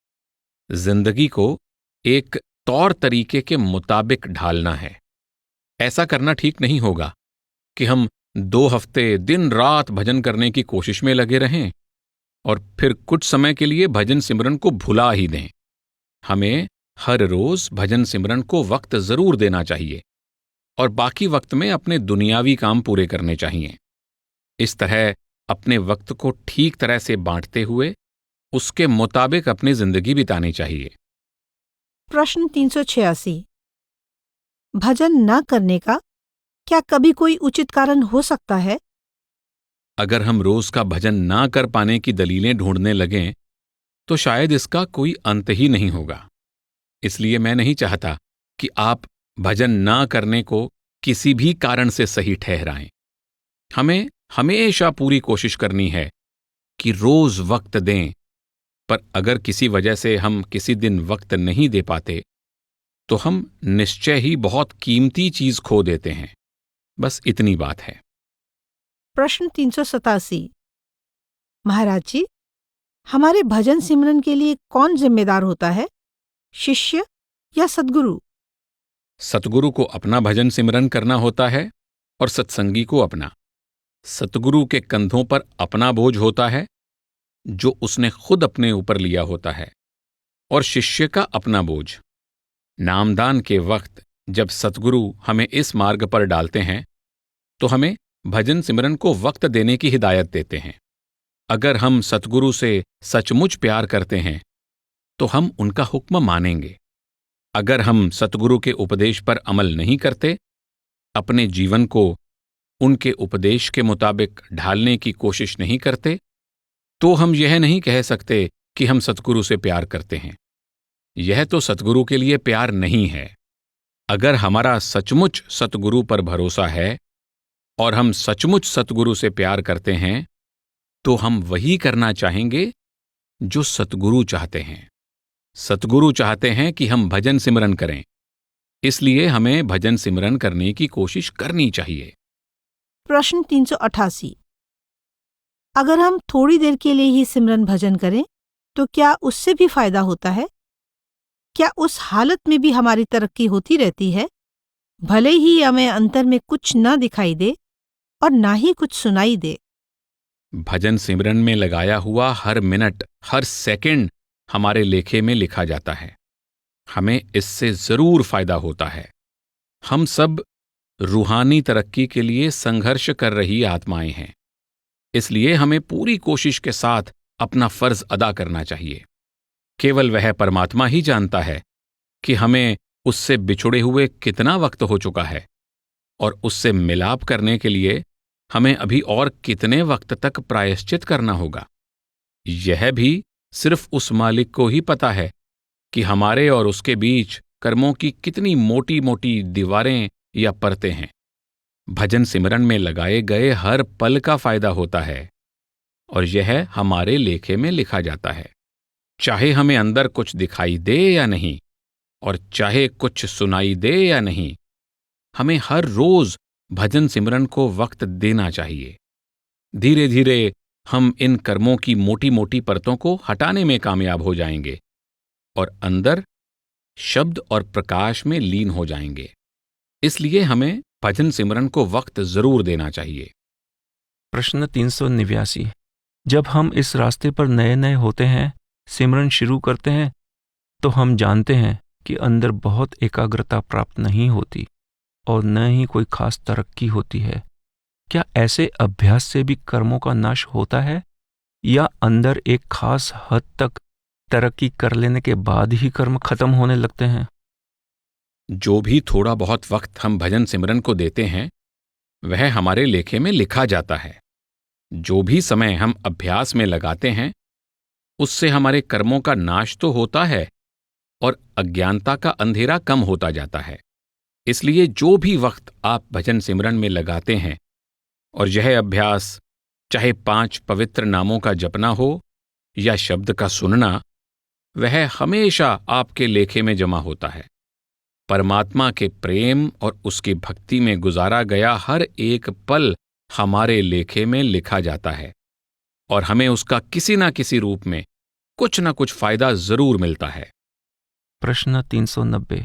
जिंदगी को एक तौर तरीके के मुताबिक ढालना है। ऐसा करना ठीक नहीं होगा कि हम 2 हफ्ते दिन रात भजन करने की कोशिश में लगे रहें और फिर कुछ समय के लिए भजन सिमरन को भुला ही दें। हमें हर रोज भजन सिमरन को वक्त जरूर देना चाहिए और बाकी वक्त में अपने दुनियावी काम पूरे करने चाहिए। इस तरह अपने वक्त को ठीक तरह से बांटते हुए उसके मुताबिक अपनी जिंदगी बितानी चाहिए। प्रश्न 386। भजन न करने का क्या कभी कोई उचित कारण हो सकता है? अगर हम रोज का भजन ना कर पाने की दलीलें ढूंढने लगें, तो शायद इसका कोई अंत ही नहीं होगा। इसलिए मैं नहीं चाहता कि आप भजन ना करने को किसी भी कारण से सही ठहराएं। हमें हमेशा पूरी कोशिश करनी है कि रोज वक्त दें, पर अगर किसी वजह से हम किसी दिन वक्त नहीं दे पाते, तो हम निश्चय ही बहुत कीमती चीज खो देते हैं। बस इतनी बात है। प्रश्न 387। महाराज जी, हमारे भजन सिमरन के लिए कौन जिम्मेदार होता है, शिष्य या सद्गुरु? सतगुरु को अपना भजन सिमरन करना होता है और सत्संगी को अपना। सतगुरु के कंधों पर अपना बोझ होता है जो उसने खुद अपने ऊपर लिया होता है, और शिष्य का अपना बोझ। नामदान के वक्त जब सतगुरु हमें इस मार्ग पर डालते हैं, तो हमें भजन सिमरन को वक्त देने की हिदायत देते हैं। अगर हम सतगुरु से सचमुच प्यार करते हैं, तो हम उनका हुक्म मानेंगे। अगर हम सतगुरु के उपदेश पर अमल नहीं करते, अपने जीवन को उनके उपदेश के मुताबिक ढालने की कोशिश नहीं करते, तो हम यह नहीं कह सकते कि हम सतगुरु से प्यार करते हैं। यह तो सतगुरु के लिए प्यार नहीं है। अगर हमारा सचमुच सतगुरु पर भरोसा है और हम सचमुच सतगुरु से प्यार करते हैं, तो हम वही करना चाहेंगे जो सतगुरु चाहते हैं। सतगुरु चाहते हैं कि हम भजन सिमरन करें, इसलिए हमें भजन सिमरन करने की कोशिश करनी चाहिए। प्रश्न 388। अगर हम थोड़ी देर के लिए ही सिमरन भजन करें तो क्या उससे भी फायदा होता है? क्या उस हालत में भी हमारी तरक्की होती रहती है, भले ही हमें अंतर में कुछ न दिखाई दे और ना ही कुछ सुनाई दे? भजन सिमरन में लगाया हुआ हर मिनट, हर सेकंड हमारे लेखे में लिखा जाता है। हमें इससे जरूर फायदा होता है। हम सब रूहानी तरक्की के लिए संघर्ष कर रही आत्माएं हैं, इसलिए हमें पूरी कोशिश के साथ अपना फर्ज अदा करना चाहिए। केवल वह परमात्मा ही जानता है कि हमें उससे बिछुड़े हुए कितना वक्त हो चुका है और उससे मिलाप करने के लिए हमें अभी और कितने वक्त तक प्रायश्चित करना होगा। यह भी सिर्फ उस मालिक को ही पता है कि हमारे और उसके बीच कर्मों की कितनी मोटी मोटी दीवारें या परतें हैं। भजन सिमरन में लगाए गए हर पल का फायदा होता है और यह हमारे लेखे में लिखा जाता है। चाहे हमें अंदर कुछ दिखाई दे या नहीं, और चाहे कुछ सुनाई दे या नहीं, हमें हर रोज भजन सिमरन को वक्त देना चाहिए। धीरे धीरे हम इन कर्मों की मोटी मोटी परतों को हटाने में कामयाब हो जाएंगे और अंदर शब्द और प्रकाश में लीन हो जाएंगे। इसलिए हमें भजन सिमरन को वक्त जरूर देना चाहिए। प्रश्न 389। जब हम इस रास्ते पर नए नए होते हैं, सिमरन शुरू करते हैं, तो हम जानते हैं कि अंदर बहुत एकाग्रता प्राप्त नहीं होती और न ही कोई खास तरक्की होती है। क्या ऐसे अभ्यास से भी कर्मों का नाश होता है, या अंदर एक खास हद तक तरक्की कर लेने के बाद ही कर्म खत्म होने लगते हैं? जो भी थोड़ा बहुत वक्त हम भजन सिमरन को देते हैं, वह हमारे लेखे में लिखा जाता है। जो भी समय हम अभ्यास में लगाते हैं, उससे हमारे कर्मों का नाश तो होता है और अज्ञानता का अंधेरा कम होता जाता है। इसलिए जो भी वक्त आप भजन सिमरन में लगाते हैं, और यह अभ्यास चाहे 5 पवित्र नामों का जपना हो या शब्द का सुनना, वह हमेशा आपके लेखे में जमा होता है। परमात्मा के प्रेम और उसकी भक्ति में गुजारा गया हर एक पल हमारे लेखे में लिखा जाता है और हमें उसका किसी ना किसी रूप में कुछ ना कुछ फायदा जरूर मिलता है। प्रश्न 390।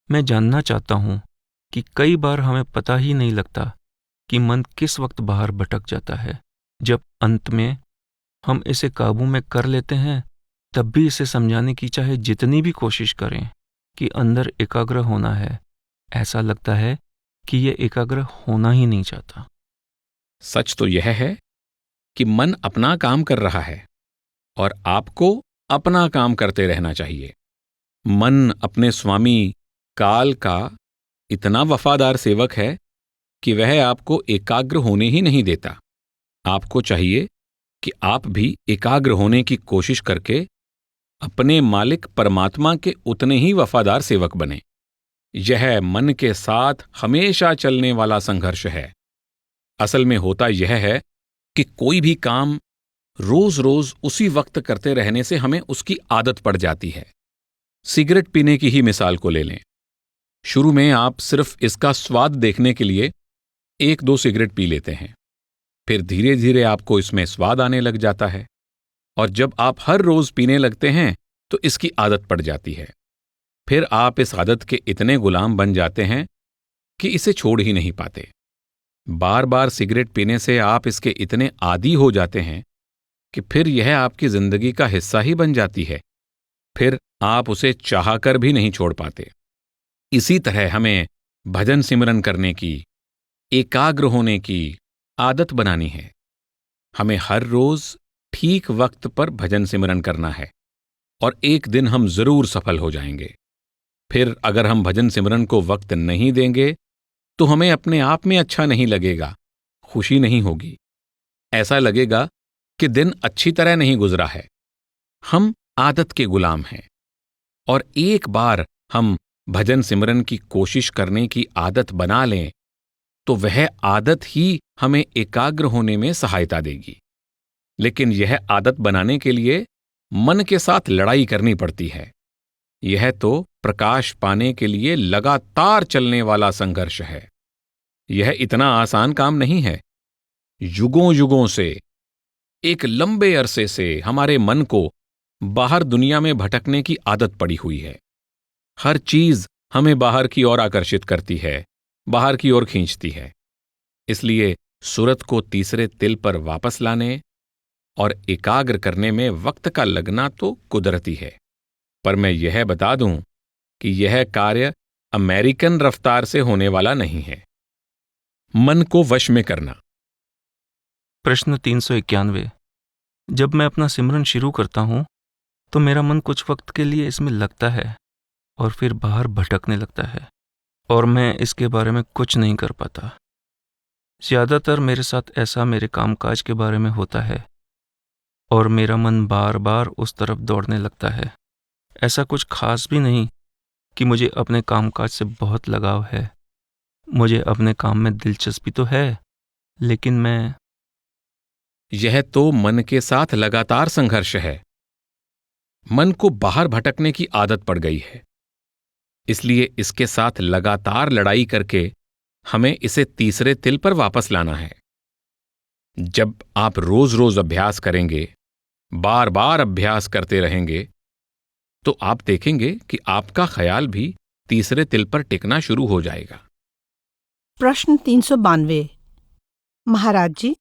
मैं जानना चाहता हूं कि कई बार हमें पता ही नहीं लगता कि मन किस वक्त बाहर भटक जाता है। जब अंत में हम इसे काबू में कर लेते हैं, तब भी इसे समझाने की चाहे जितनी भी कोशिश करें कि अंदर एकाग्र होना है, ऐसा लगता है कि यह एकाग्र होना ही नहीं चाहता। सच तो यह है कि मन अपना काम कर रहा है और आपको अपना काम करते रहना चाहिए। मन अपने स्वामी काल का इतना वफादार सेवक है कि वह आपको एकाग्र होने ही नहीं देता। आपको चाहिए कि आप भी एकाग्र होने की कोशिश करके अपने मालिक परमात्मा के उतने ही वफादार सेवक बने। यह मन के साथ हमेशा चलने वाला संघर्ष है। असल में होता यह है कि कोई भी काम रोज रोज उसी वक्त करते रहने से हमें उसकी आदत पड़ जाती है। सिगरेट पीने की ही मिसाल को ले लें। शुरू में आप सिर्फ इसका स्वाद देखने के लिए 1-2 सिगरेट पी लेते हैं, फिर धीरे धीरे आपको इसमें स्वाद आने लग जाता है और जब आप हर रोज पीने लगते हैं तो इसकी आदत पड़ जाती है। फिर आप इस आदत के इतने गुलाम बन जाते हैं कि इसे छोड़ ही नहीं पाते। बार बार सिगरेट पीने से आप इसके इतने आदी हो जाते हैं कि फिर यह आपकी जिंदगी का हिस्सा ही बन जाती है। फिर आप उसे चाहकर भी नहीं छोड़ पाते। इसी तरह हमें भजन सिमरन करने की, एकाग्र होने की आदत बनानी है। हमें हर रोज ठीक वक्त पर भजन सिमरन करना है और एक दिन हम जरूर सफल हो जाएंगे। फिर अगर हम भजन सिमरन को वक्त नहीं देंगे तो हमें अपने आप में अच्छा नहीं लगेगा, खुशी नहीं होगी। ऐसा लगेगा कि दिन अच्छी तरह नहीं गुजरा है। हम आदत के गुलाम हैं और एक बार हम भजन सिमरन की कोशिश करने की आदत बना लें तो वह आदत ही हमें एकाग्र होने में सहायता देगी। लेकिन यह आदत बनाने के लिए मन के साथ लड़ाई करनी पड़ती है। यह तो प्रकाश पाने के लिए लगातार चलने वाला संघर्ष है। यह इतना आसान काम नहीं है। युगों युगों से, एक लंबे अरसे से हमारे मन को बाहर दुनिया में भटकने की आदत पड़ी हुई है। हर चीज हमें बाहर की ओर आकर्षित करती है, बाहर की ओर खींचती है। इसलिए सूरत को तीसरे तिल पर वापस लाने और एकाग्र करने में वक्त का लगना तो कुदरती है। पर मैं यह बता दूं कि यह कार्य अमेरिकन रफ्तार से होने वाला नहीं है। मन को वश में करना। प्रश्न 391। जब मैं अपना सिमरन शुरू करता हूं तो मेरा मन कुछ वक्त के लिए इसमें लगता है और फिर बाहर भटकने लगता है और मैं इसके बारे में कुछ नहीं कर पाता। ज्यादातर मेरे साथ ऐसा मेरे कामकाज के बारे में होता है और मेरा मन बार बार उस तरफ दौड़ने लगता है। ऐसा कुछ खास भी नहीं कि मुझे अपने कामकाज से बहुत लगाव है। मुझे अपने काम में दिलचस्पी तो है, लेकिन यह तो मन के साथ लगातार संघर्ष है। मन को बाहर भटकने की आदत पड़ गई है। इसलिए इसके साथ लगातार लड़ाई करके हमें इसे तीसरे तिल पर वापस लाना है। जब आप रोज रोज अभ्यास करेंगे, बार बार अभ्यास करते रहेंगे, तो आप देखेंगे कि आपका ख्याल भी तीसरे तिल पर टिकना शुरू हो जाएगा। प्रश्न 392। महाराज जी,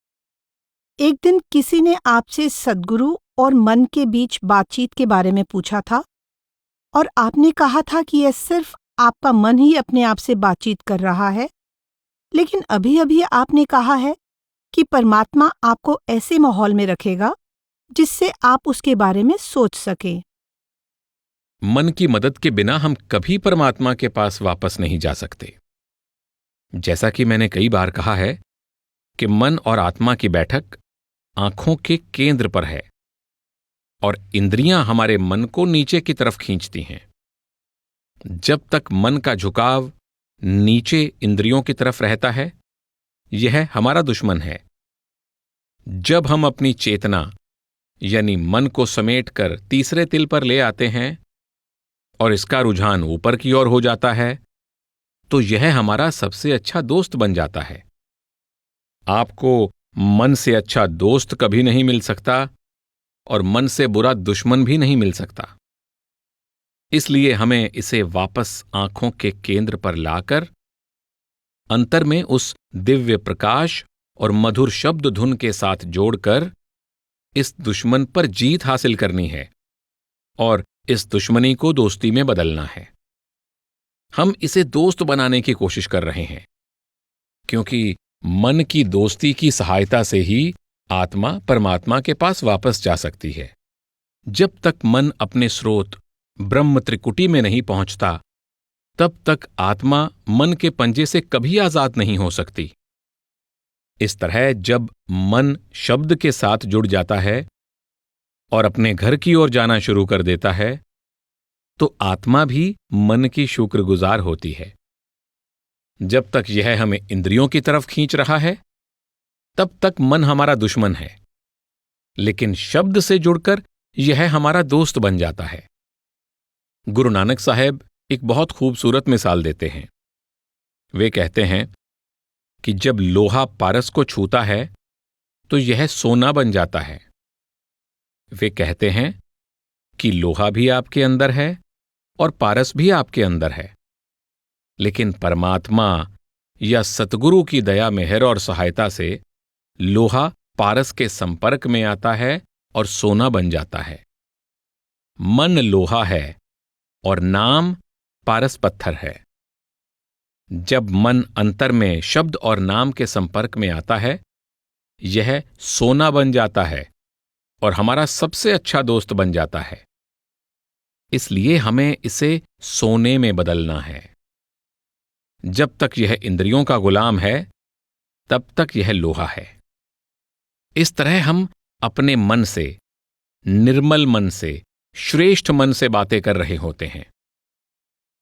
एक दिन किसी ने आपसे सद्गुरु और मन के बीच बातचीत के बारे में पूछा था और आपने कहा था कि यह सिर्फ आपका मन ही अपने आप से बातचीत कर रहा है। लेकिन अभी अभी आपने कहा है कि परमात्मा आपको ऐसे माहौल में रखेगा जिससे आप उसके बारे में सोच सकें। मन की मदद के बिना हम कभी परमात्मा के पास वापस नहीं जा सकते। जैसा कि मैंने कई बार कहा है कि मन और आत्मा की बैठक आंखों के केंद्र पर है और इंद्रियां हमारे मन को नीचे की तरफ खींचती हैं। जब तक मन का झुकाव नीचे इंद्रियों की तरफ रहता है, यह हमारा दुश्मन है। जब हम अपनी चेतना यानी मन को समेटकर तीसरे तिल पर ले आते हैं और इसका रुझान ऊपर की ओर हो जाता है, तो यह हमारा सबसे अच्छा दोस्त बन जाता है। आपको मन से अच्छा दोस्त कभी नहीं मिल सकता और मन से बुरा दुश्मन भी नहीं मिल सकता। इसलिए हमें इसे वापस आंखों के केंद्र पर लाकर अंतर में उस दिव्य प्रकाश और मधुर शब्द धुन के साथ जोड़कर इस दुश्मन पर जीत हासिल करनी है और इस दुश्मनी को दोस्ती में बदलना है। हम इसे दोस्त बनाने की कोशिश कर रहे हैं, क्योंकि मन की दोस्ती की सहायता से ही आत्मा परमात्मा के पास वापस जा सकती है। जब तक मन अपने स्रोत ब्रह्म त्रिकुटी में नहीं पहुंचता, तब तक आत्मा मन के पंजे से कभी आजाद नहीं हो सकती। इस तरह जब मन शब्द के साथ जुड़ जाता है और अपने घर की ओर जाना शुरू कर देता है, तो आत्मा भी मन की शुक्रगुजार होती है। जब तक यह हमें इंद्रियों की तरफ खींच रहा है, तब तक मन हमारा दुश्मन है, लेकिन शब्द से जुड़कर यह हमारा दोस्त बन जाता है। गुरु नानक साहब एक बहुत खूबसूरत मिसाल देते हैं। वे कहते हैं कि जब लोहा पारस को छूता है तो यह सोना बन जाता है। वे कहते हैं कि लोहा भी आपके अंदर है और पारस भी आपके अंदर है, लेकिन परमात्मा या सतगुरु की दया मेहर और सहायता से लोहा पारस के संपर्क में आता है और सोना बन जाता है। मन लोहा है और नाम पारस पत्थर है। जब मन अंतर में शब्द और नाम के संपर्क में आता है, यह सोना बन जाता है और हमारा सबसे अच्छा दोस्त बन जाता है। इसलिए हमें इसे सोने में बदलना है। जब तक यह इंद्रियों का गुलाम है, तब तक यह लोहा है। इस तरह हम अपने मन से, निर्मल मन से, श्रेष्ठ मन से बातें कर रहे होते हैं।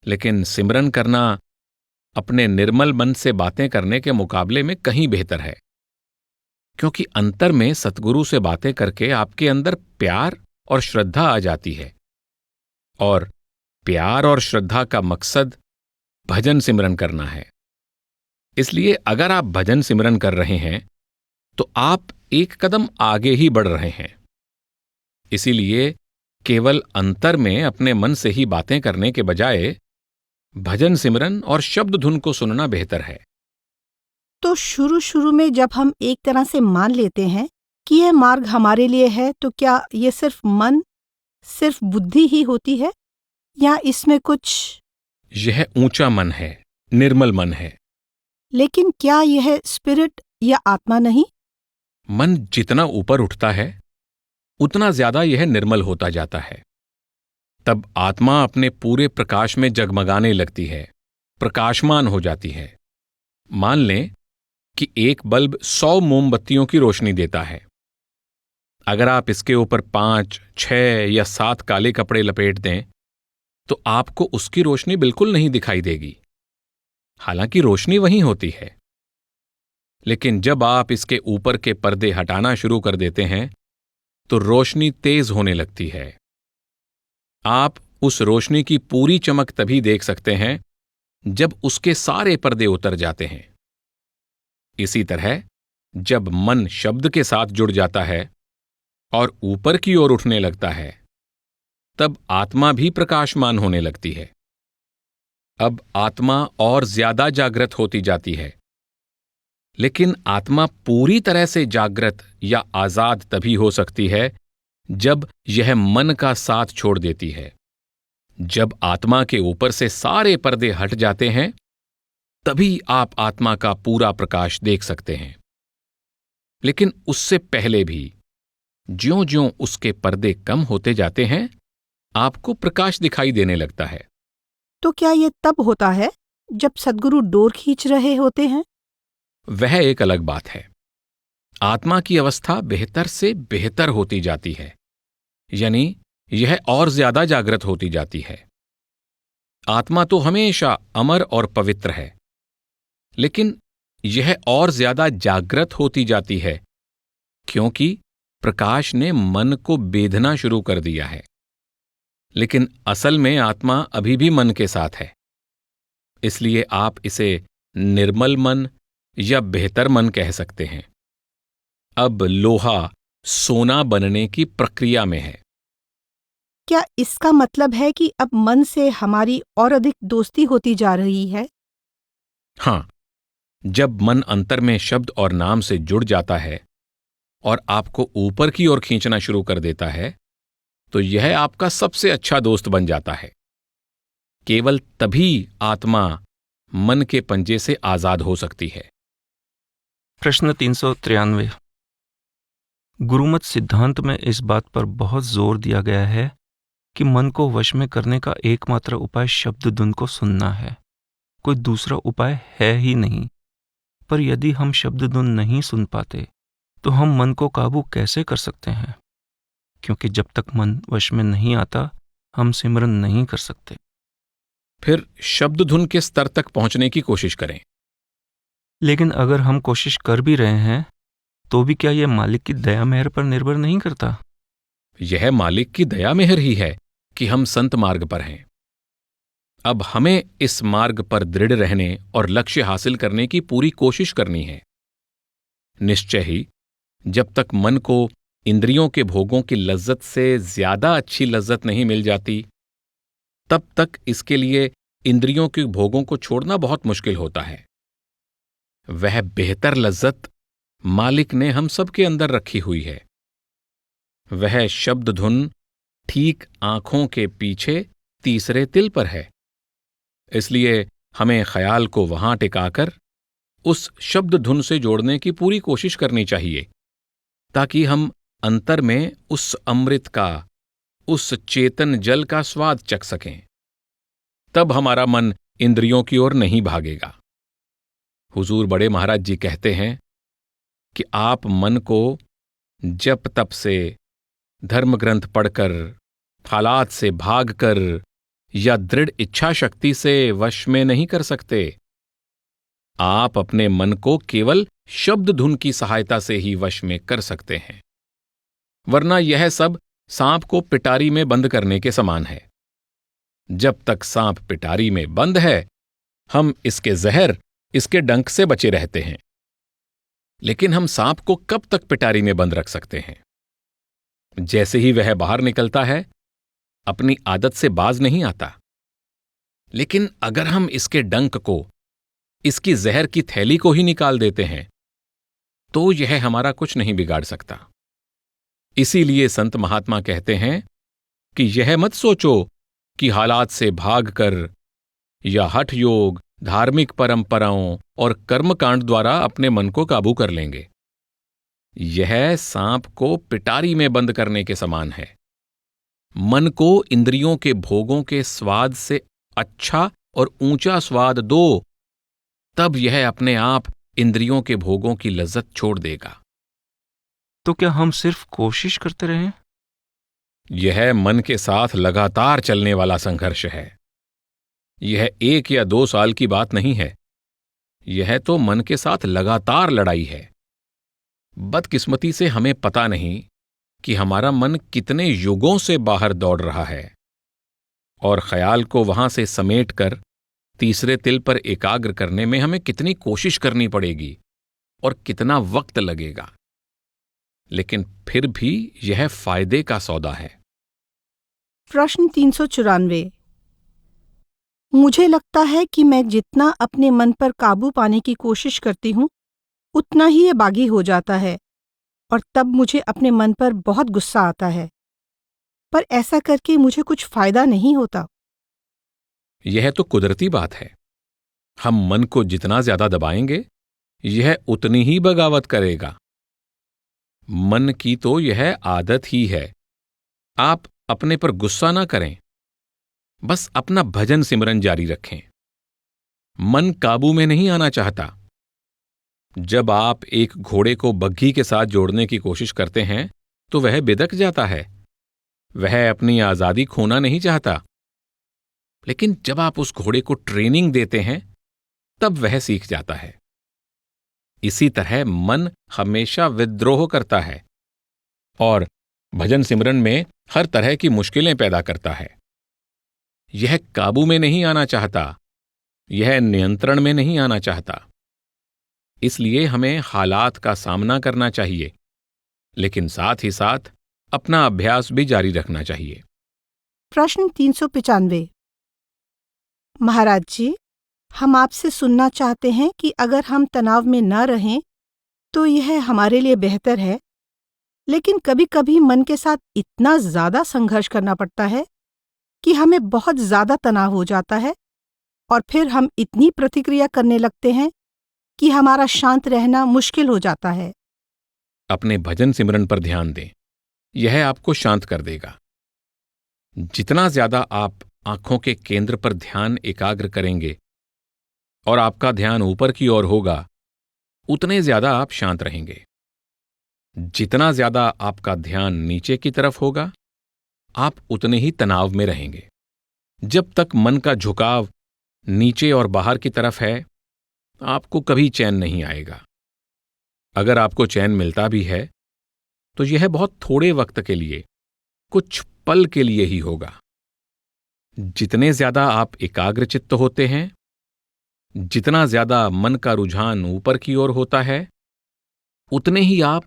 लेकिन सिमरन करना अपने निर्मल मन से बातें करने के मुकाबले में कहीं बेहतर है, क्योंकि अंतर में सतगुरु से बातें करके आपके अंदर प्यार और श्रद्धा आ जाती है, और प्यार और श्रद्धा का मकसद भजन सिमरन करना है। इसलिए अगर आप भजन सिमरन कर रहे हैं तो आप एक कदम आगे ही बढ़ रहे हैं। इसीलिए केवल अंतर में अपने मन से ही बातें करने के बजाय भजन सिमरन और शब्द धुन को सुनना बेहतर है। तो शुरू में जब हम एक तरह से मान लेते हैं कि यह मार्ग हमारे लिए है, तो क्या ये सिर्फ बुद्धि ही होती है, या इसमें कुछ? यह ऊंचा मन है, निर्मल मन है। लेकिन क्या यह स्पिरिट या आत्मा नहीं? मन जितना ऊपर उठता है उतना ज्यादा यह निर्मल होता जाता है। तब आत्मा अपने पूरे प्रकाश में जगमगाने लगती है, प्रकाशमान हो जाती है। मान लें कि एक बल्ब 100 मोमबत्तियों की रोशनी देता है। अगर आप इसके ऊपर 5, 6 या 7 काले कपड़े लपेट दें तो आपको उसकी रोशनी बिल्कुल नहीं दिखाई देगी, हालांकि रोशनी वहीं होती है। लेकिन जब आप इसके ऊपर के पर्दे हटाना शुरू कर देते हैं तो रोशनी तेज होने लगती है। आप उस रोशनी की पूरी चमक तभी देख सकते हैं जब उसके सारे पर्दे उतर जाते हैं। इसी तरह जब मन शब्द के साथ जुड़ जाता है और ऊपर की ओर उठने लगता है, तब आत्मा भी प्रकाशमान होने लगती है। अब आत्मा और ज्यादा जागृत होती जाती है। लेकिन आत्मा पूरी तरह से जागृत या आजाद तभी हो सकती है जब यह मन का साथ छोड़ देती है। जब आत्मा के ऊपर से सारे पर्दे हट जाते हैं, तभी आप आत्मा का पूरा प्रकाश देख सकते हैं। लेकिन उससे पहले भी ज्यों-ज्यों उसके पर्दे कम होते जाते हैं, आपको प्रकाश दिखाई देने लगता है। तो क्या ये तब होता है जब सद्गुरु डोर खींच रहे होते हैं? वह एक अलग बात है। आत्मा की अवस्था बेहतर से बेहतर होती जाती है, यानी यह और ज्यादा जागृत होती जाती है। आत्मा तो हमेशा अमर और पवित्र है, लेकिन यह और ज्यादा जागृत होती जाती है क्योंकि प्रकाश ने मन को बेधना शुरू कर दिया है। लेकिन असल में आत्मा अभी भी मन के साथ है। इसलिए आप इसे निर्मल मन या बेहतर मन कह सकते हैं। अब लोहा सोना बनने की प्रक्रिया में है। क्या इसका मतलब है कि अब मन से हमारी और अधिक दोस्ती होती जा रही है? हां, जब मन अंतर में शब्द और नाम से जुड़ जाता है और आपको ऊपर की ओर खींचना शुरू कर देता है, तो यह आपका सबसे अच्छा दोस्त बन जाता है। केवल तभी आत्मा मन के पंजे से आजाद हो सकती है। प्रश्न 393। गुरुमत सिद्धांत में इस बात पर बहुत जोर दिया गया है कि मन को वश में करने का एकमात्र उपाय शब्द धुन को सुनना है। कोई दूसरा उपाय है ही नहीं। पर यदि हम शब्द धुन नहीं सुन पाते तो हम मन को काबू कैसे कर सकते हैं? क्योंकि जब तक मन वश में नहीं आता, हम सिमरन नहीं कर सकते। फिर शब्द धुन के स्तर तक पहुंचने की कोशिश करें। लेकिन अगर हम कोशिश कर भी रहे हैं तो भी क्या यह मालिक की दया मेहर पर निर्भर नहीं करता? यह मालिक की दया मेहर ही है कि हम संत मार्ग पर हैं। अब हमें इस मार्ग पर दृढ़ रहने और लक्ष्य हासिल करने की पूरी कोशिश करनी है। निश्चय ही जब तक मन को इंद्रियों के भोगों की लज्जत से ज्यादा अच्छी लज्जत नहीं मिल जाती, तब तक इसके लिए इंद्रियों के भोगों को छोड़ना बहुत मुश्किल होता है। वह बेहतर लज्जत मालिक ने हम सबके अंदर रखी हुई है। वह शब्द धुन ठीक आंखों के पीछे तीसरे तिल पर है। इसलिए हमें ख्याल को वहां टिकाकर उस शब्द धुन से जोड़ने की पूरी कोशिश करनी चाहिए, ताकि हम अंतर में उस अमृत का, उस चेतन जल का स्वाद चख सकें। तब हमारा मन इंद्रियों की ओर नहीं भागेगा। हुजूर बड़े महाराज जी कहते हैं कि आप मन को जप तप से, धर्म ग्रंथ पढ़कर, हालात से भागकर, या दृढ़ इच्छा शक्ति से वश में नहीं कर सकते। आप अपने मन को केवल शब्द धुन की सहायता से ही वश में कर सकते हैं, वरना यह सब सांप को पिटारी में बंद करने के समान है। जब तक सांप पिटारी में बंद है, हम इसके जहर, इसके डंक से बचे रहते हैं। लेकिन हम सांप को कब तक पिटारी में बंद रख सकते हैं? जैसे ही वह बाहर निकलता है, अपनी आदत से बाज नहीं आता। लेकिन अगर हम इसके डंक को, इसकी जहर की थैली को ही निकाल देते हैं, तो यह हमारा कुछ नहीं बिगाड़ सकता। इसीलिए संत महात्मा कहते हैं कि यह मत सोचो कि हालात से भागकर या हठ योग, धार्मिक परंपराओं और कर्मकांड द्वारा अपने मन को काबू कर लेंगे। यह सांप को पिटारी में बंद करने के समान है। मन को इंद्रियों के भोगों के स्वाद से अच्छा और ऊंचा स्वाद दो, तब यह अपने आप इंद्रियों के भोगों की लज्जत छोड़ देगा। तो क्या हम सिर्फ कोशिश करते रहें? यह मन के साथ लगातार चलने वाला संघर्ष है। यह 1 या 2 साल की बात नहीं है। यह तो मन के साथ लगातार लड़ाई है। बदकिस्मती से हमें पता नहीं कि हमारा मन कितने युगों से बाहर दौड़ रहा है, और ख्याल को वहां से समेटकर तीसरे तिल पर एकाग्र करने में हमें कितनी कोशिश करनी पड़ेगी और कितना वक्त लगेगा। लेकिन फिर भी यह फायदे का सौदा है। प्रश्न 394। मुझे लगता है कि मैं जितना अपने मन पर काबू पाने की कोशिश करती हूँ, उतना ही ये बागी हो जाता है, और तब मुझे अपने मन पर बहुत गुस्सा आता है। पर ऐसा करके मुझे कुछ फायदा नहीं होता। यह तो कुदरती बात है। हम मन को जितना ज्यादा दबाएंगे, यह उतनी ही बगावत करेगा। मन की तो यह आदत ही है। आप अपने पर गुस्सा ना करें, बस अपना भजन सिमरन जारी रखें। मन काबू में नहीं आना चाहता। जब आप एक घोड़े को बग्घी के साथ जोड़ने की कोशिश करते हैं, तो वह बिदक जाता है। वह अपनी आजादी खोना नहीं चाहता। लेकिन जब आप उस घोड़े को ट्रेनिंग देते हैं, तब वह सीख जाता है। इसी तरह मन हमेशा विद्रोह करता है और भजन सिमरन में हर तरह की मुश्किलें पैदा करता है। यह काबू में नहीं आना चाहता, यह नियंत्रण में नहीं आना चाहता। इसलिए हमें हालात का सामना करना चाहिए, लेकिन साथ ही साथ अपना अभ्यास भी जारी रखना चाहिए। प्रश्न 395। महाराज जी, हम आपसे सुनना चाहते हैं कि अगर हम तनाव में न रहें तो यह हमारे लिए बेहतर है, लेकिन कभी कभी मन के साथ इतना ज्यादा संघर्ष करना पड़ता है कि हमें बहुत ज्यादा तनाव हो जाता है, और फिर हम इतनी प्रतिक्रिया करने लगते हैं कि हमारा शांत रहना मुश्किल हो जाता है। अपने भजन सिमरन पर ध्यान दें, यह आपको शांत कर देगा। जितना ज्यादा आप आंखों के केंद्र पर ध्यान एकाग्र करेंगे और आपका ध्यान ऊपर की ओर होगा, उतने ज्यादा आप शांत रहेंगे। जितना ज्यादा आपका ध्यान नीचे की तरफ होगा, आप उतने ही तनाव में रहेंगे। जब तक मन का झुकाव नीचे और बाहर की तरफ है, आपको कभी चैन नहीं आएगा। अगर आपको चैन मिलता भी है, तो यह बहुत थोड़े वक्त के लिए, कुछ पल के लिए ही होगा। जितने ज्यादा आप एकाग्रचित्त होते हैं, जितना ज्यादा मन का रुझान ऊपर की ओर होता है, उतने ही आप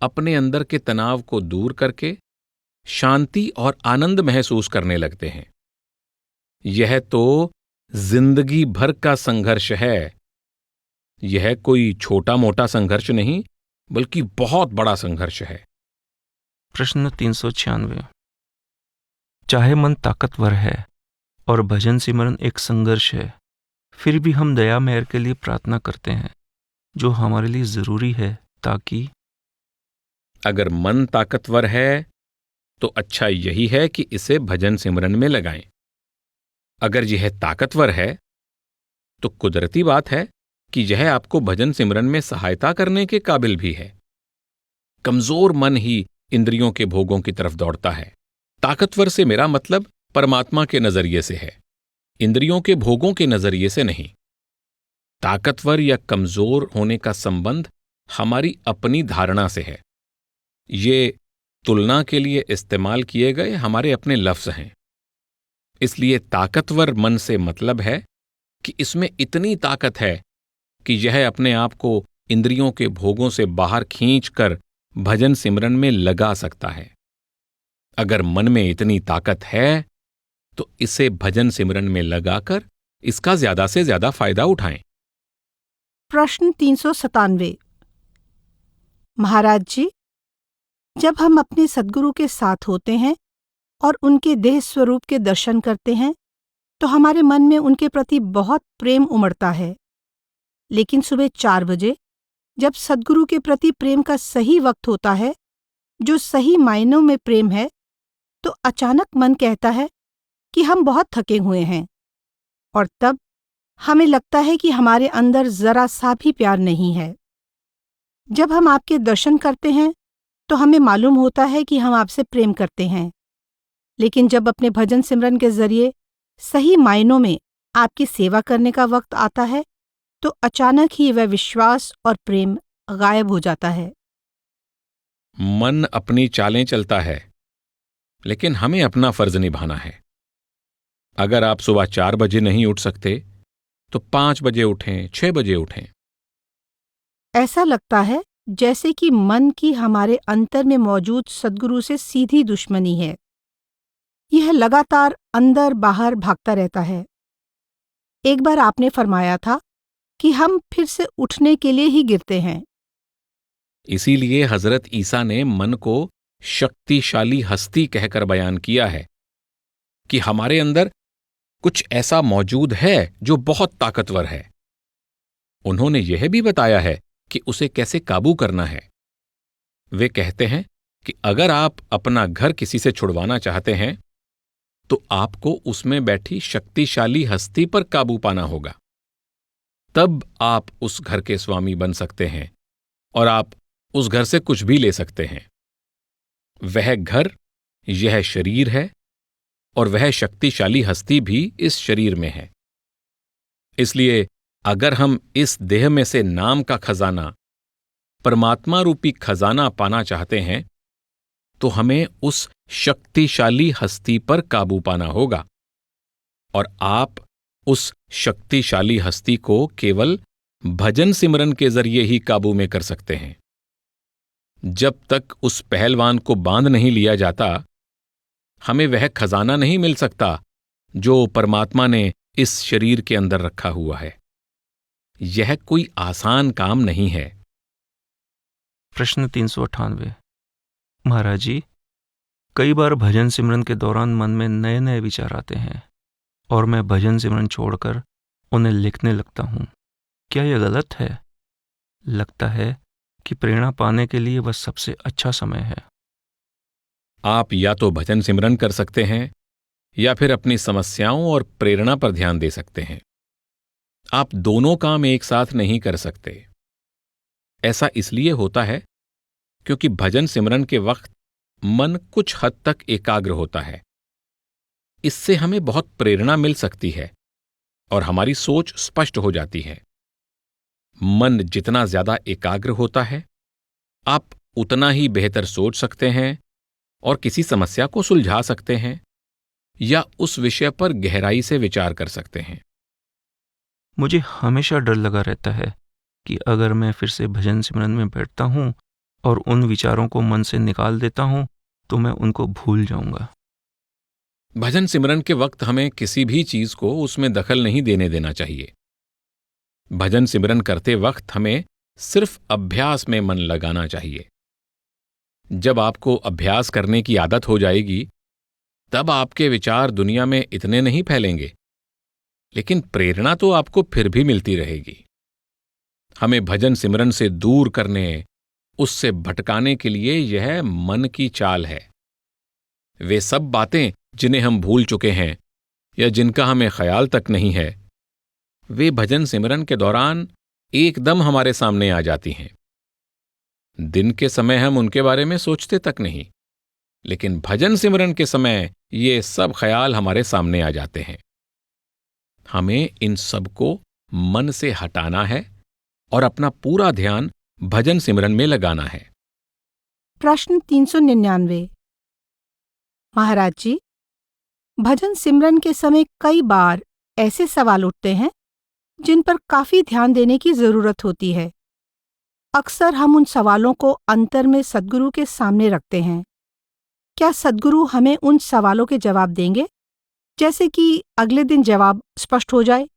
अपने अंदर के तनाव को दूर करके शांति और आनंद महसूस करने लगते हैं। यह तो जिंदगी भर का संघर्ष है। यह कोई छोटा मोटा संघर्ष नहीं, बल्कि बहुत बड़ा संघर्ष है। प्रश्न 396। चाहे मन ताकतवर है और भजन सिमरन एक संघर्ष है, फिर भी हम दया मेहर के लिए प्रार्थना करते हैं, जो हमारे लिए जरूरी है, ताकि अगर मन ताकतवर है तो अच्छा यही है कि इसे भजन सिमरन में लगाएं। अगर यह ताकतवर है तो कुदरती बात है कि यह आपको भजन सिमरन में सहायता करने के काबिल भी है। कमजोर मन ही इंद्रियों के भोगों की तरफ दौड़ता है। ताकतवर से मेरा मतलब परमात्मा के नजरिए से है, इंद्रियों के भोगों के नजरिए से नहीं। ताकतवर या कमजोर होने का संबंध हमारी अपनी धारणा से है। ये तुलना के लिए इस्तेमाल किए गए हमारे अपने लफ्ज हैं। इसलिए ताकतवर मन से मतलब है कि इसमें इतनी ताकत है कि यह अपने आप को इंद्रियों के भोगों से बाहर खींचकर भजन सिमरन में लगा सकता है। अगर मन में इतनी ताकत है तो इसे भजन सिमरन में लगाकर इसका ज्यादा से ज्यादा फायदा उठाएं। प्रश्न 397। महाराज जी, जब हम अपने सद्गुरु के साथ होते हैं और उनके देह स्वरूप के दर्शन करते हैं तो हमारे मन में उनके प्रति बहुत प्रेम उमड़ता है। लेकिन सुबह 4 बजे जब सद्गुरु के प्रति प्रेम का सही वक्त होता है, जो सही मायनों में प्रेम है, तो अचानक मन कहता है कि हम बहुत थके हुए हैं, और तब हमें लगता है कि हमारे अंदर जरा सा भी प्यार नहीं है। जब हम आपके दर्शन करते हैं तो हमें मालूम होता है कि हम आपसे प्रेम करते हैं, लेकिन जब अपने भजन सिमरन के जरिए सही मायनों में आपकी सेवा करने का वक्त आता है तो अचानक ही वह विश्वास और प्रेम गायब हो जाता है। मन अपनी चालें चलता है, लेकिन हमें अपना फर्ज निभाना है। अगर आप सुबह 4 बजे नहीं उठ सकते तो 5 बजे उठें, 6 बजे उठें। ऐसा लगता है जैसे कि मन की हमारे अंतर में मौजूद सद्गुरु से सीधी दुश्मनी है। यह लगातार अंदर बाहर भागता रहता है। एक बार आपने फरमाया था कि हम फिर से उठने के लिए ही गिरते हैं। इसीलिए हजरत ईसा ने मन को शक्तिशाली हस्ती कहकर बयान किया है कि हमारे अंदर कुछ ऐसा मौजूद है जो बहुत ताकतवर है। उन्होंने यह भी बताया है कि उसे कैसे काबू करना है। वे कहते हैं कि अगर आप अपना घर किसी से छुड़वाना चाहते हैं तो आपको उसमें बैठी शक्तिशाली हस्ती पर काबू पाना होगा। तब आप उस घर के स्वामी बन सकते हैं और आप उस घर से कुछ भी ले सकते हैं। वह घर यह शरीर है और वह शक्तिशाली हस्ती भी इस शरीर में है। इसलिए अगर हम इस देह में से नाम का खजाना, परमात्मा रूपी खजाना पाना चाहते हैं तो हमें उस शक्तिशाली हस्ती पर काबू पाना होगा, और आप उस शक्तिशाली हस्ती को केवल भजन सिमरन के जरिए ही काबू में कर सकते हैं। जब तक उस पहलवान को बांध नहीं लिया जाता, हमें वह खजाना नहीं मिल सकता जो परमात्मा ने इस शरीर के अंदर रखा हुआ है। यह कोई आसान काम नहीं है। प्रश्न 398। महाराज जी, कई बार भजन सिमरन के दौरान मन में नए नए विचार आते हैं और मैं भजन सिमरन छोड़कर उन्हें लिखने लगता हूँ। क्या यह गलत है? लगता है कि प्रेरणा पाने के लिए वह सबसे अच्छा समय है। आप या तो भजन सिमरन कर सकते हैं या फिर अपनी समस्याओं और प्रेरणा पर ध्यान दे सकते हैं। आप दोनों काम एक साथ नहीं कर सकते। ऐसा इसलिए होता है क्योंकि भजन सिमरन के वक्त मन कुछ हद तक एकाग्र होता है। इससे हमें बहुत प्रेरणा मिल सकती है और हमारी सोच स्पष्ट हो जाती है। मन जितना ज्यादा एकाग्र होता है, आप उतना ही बेहतर सोच सकते हैं और किसी समस्या को सुलझा सकते हैं या उस विषय पर गहराई से विचार कर सकते हैं। मुझे हमेशा डर लगा रहता है कि अगर मैं फिर से भजन सिमरन में बैठता हूं और उन विचारों को मन से निकाल देता हूं तो मैं उनको भूल जाऊंगा। भजन सिमरन के वक्त हमें किसी भी चीज को उसमें दखल नहीं देना चाहिए। भजन सिमरन करते वक्त हमें सिर्फ अभ्यास में मन लगाना चाहिए। जब आपको अभ्यास करने की आदत हो जाएगी, तब आपके विचार दुनिया में इतने नहीं फैलेंगे, लेकिन प्रेरणा तो आपको फिर भी मिलती रहेगी। हमें भजन सिमरन से दूर करने, उससे भटकाने के लिए यह मन की चाल है। वे सब बातें जिन्हें हम भूल चुके हैं या जिनका हमें ख्याल तक नहीं है, वे भजन सिमरन के दौरान एकदम हमारे सामने आ जाती हैं। दिन के समय हम उनके बारे में सोचते तक नहीं, लेकिन भजन सिमरन के समय ये सब ख्याल हमारे सामने आ जाते हैं। हमें इन सब को मन से हटाना है और अपना पूरा ध्यान भजन सिमरन में लगाना है। प्रश्न 399। महाराज जी, भजन सिमरन के समय कई बार ऐसे सवाल उठते हैं जिन पर काफी ध्यान देने की जरूरत होती है। अक्सर हम उन सवालों को अंतर में सद्गुरु के सामने रखते हैं। क्या सद्गुरु हमें उन सवालों के जवाब देंगे, जैसे कि अगले दिन जवाब स्पष्ट हो जाए,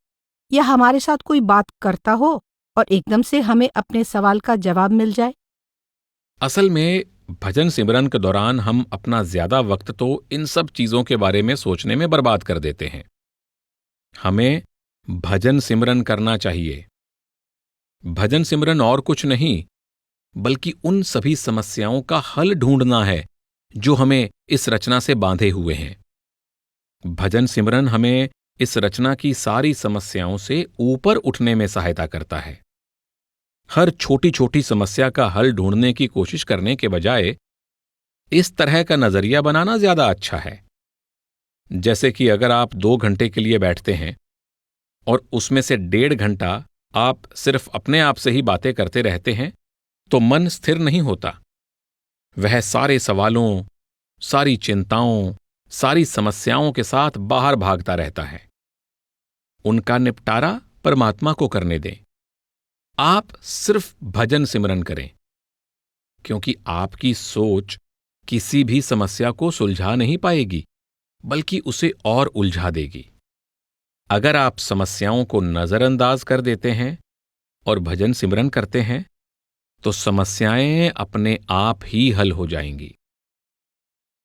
या हमारे साथ कोई बात करता हो और एकदम से हमें अपने सवाल का जवाब मिल जाए? असल में भजन सिमरन के दौरान हम अपना ज्यादा वक्त तो इन सब चीजों के बारे में सोचने में बर्बाद कर देते हैं। हमें भजन सिमरन करना चाहिए। भजन सिमरन और कुछ नहीं, बल्कि उन सभी समस्याओं का हल ढूंढना है जो हमें इस रचना से बांधे हुए हैं। भजन सिमरन हमें इस रचना की सारी समस्याओं से ऊपर उठने में सहायता करता है। हर छोटी छोटी समस्या का हल ढूंढने की कोशिश करने के बजाय इस तरह का नजरिया बनाना ज्यादा अच्छा है। जैसे कि अगर आप 2 घंटे के लिए बैठते हैं और उसमें से 1.5 घंटा आप सिर्फ अपने आप से ही बातें करते रहते हैं, तो मन स्थिर नहीं होता। वह सारे सवालों, सारी चिंताओं, सारी समस्याओं के साथ बाहर भागता रहता है। उनका निपटारा परमात्मा को करने दें। आप सिर्फ भजन सिमरन करें, क्योंकि आपकी सोच किसी भी समस्या को सुलझा नहीं पाएगी, बल्कि उसे और उलझा देगी। अगर आप समस्याओं को नजरअंदाज कर देते हैं और भजन सिमरन करते हैं, तो समस्याएं अपने आप ही हल हो जाएंगी।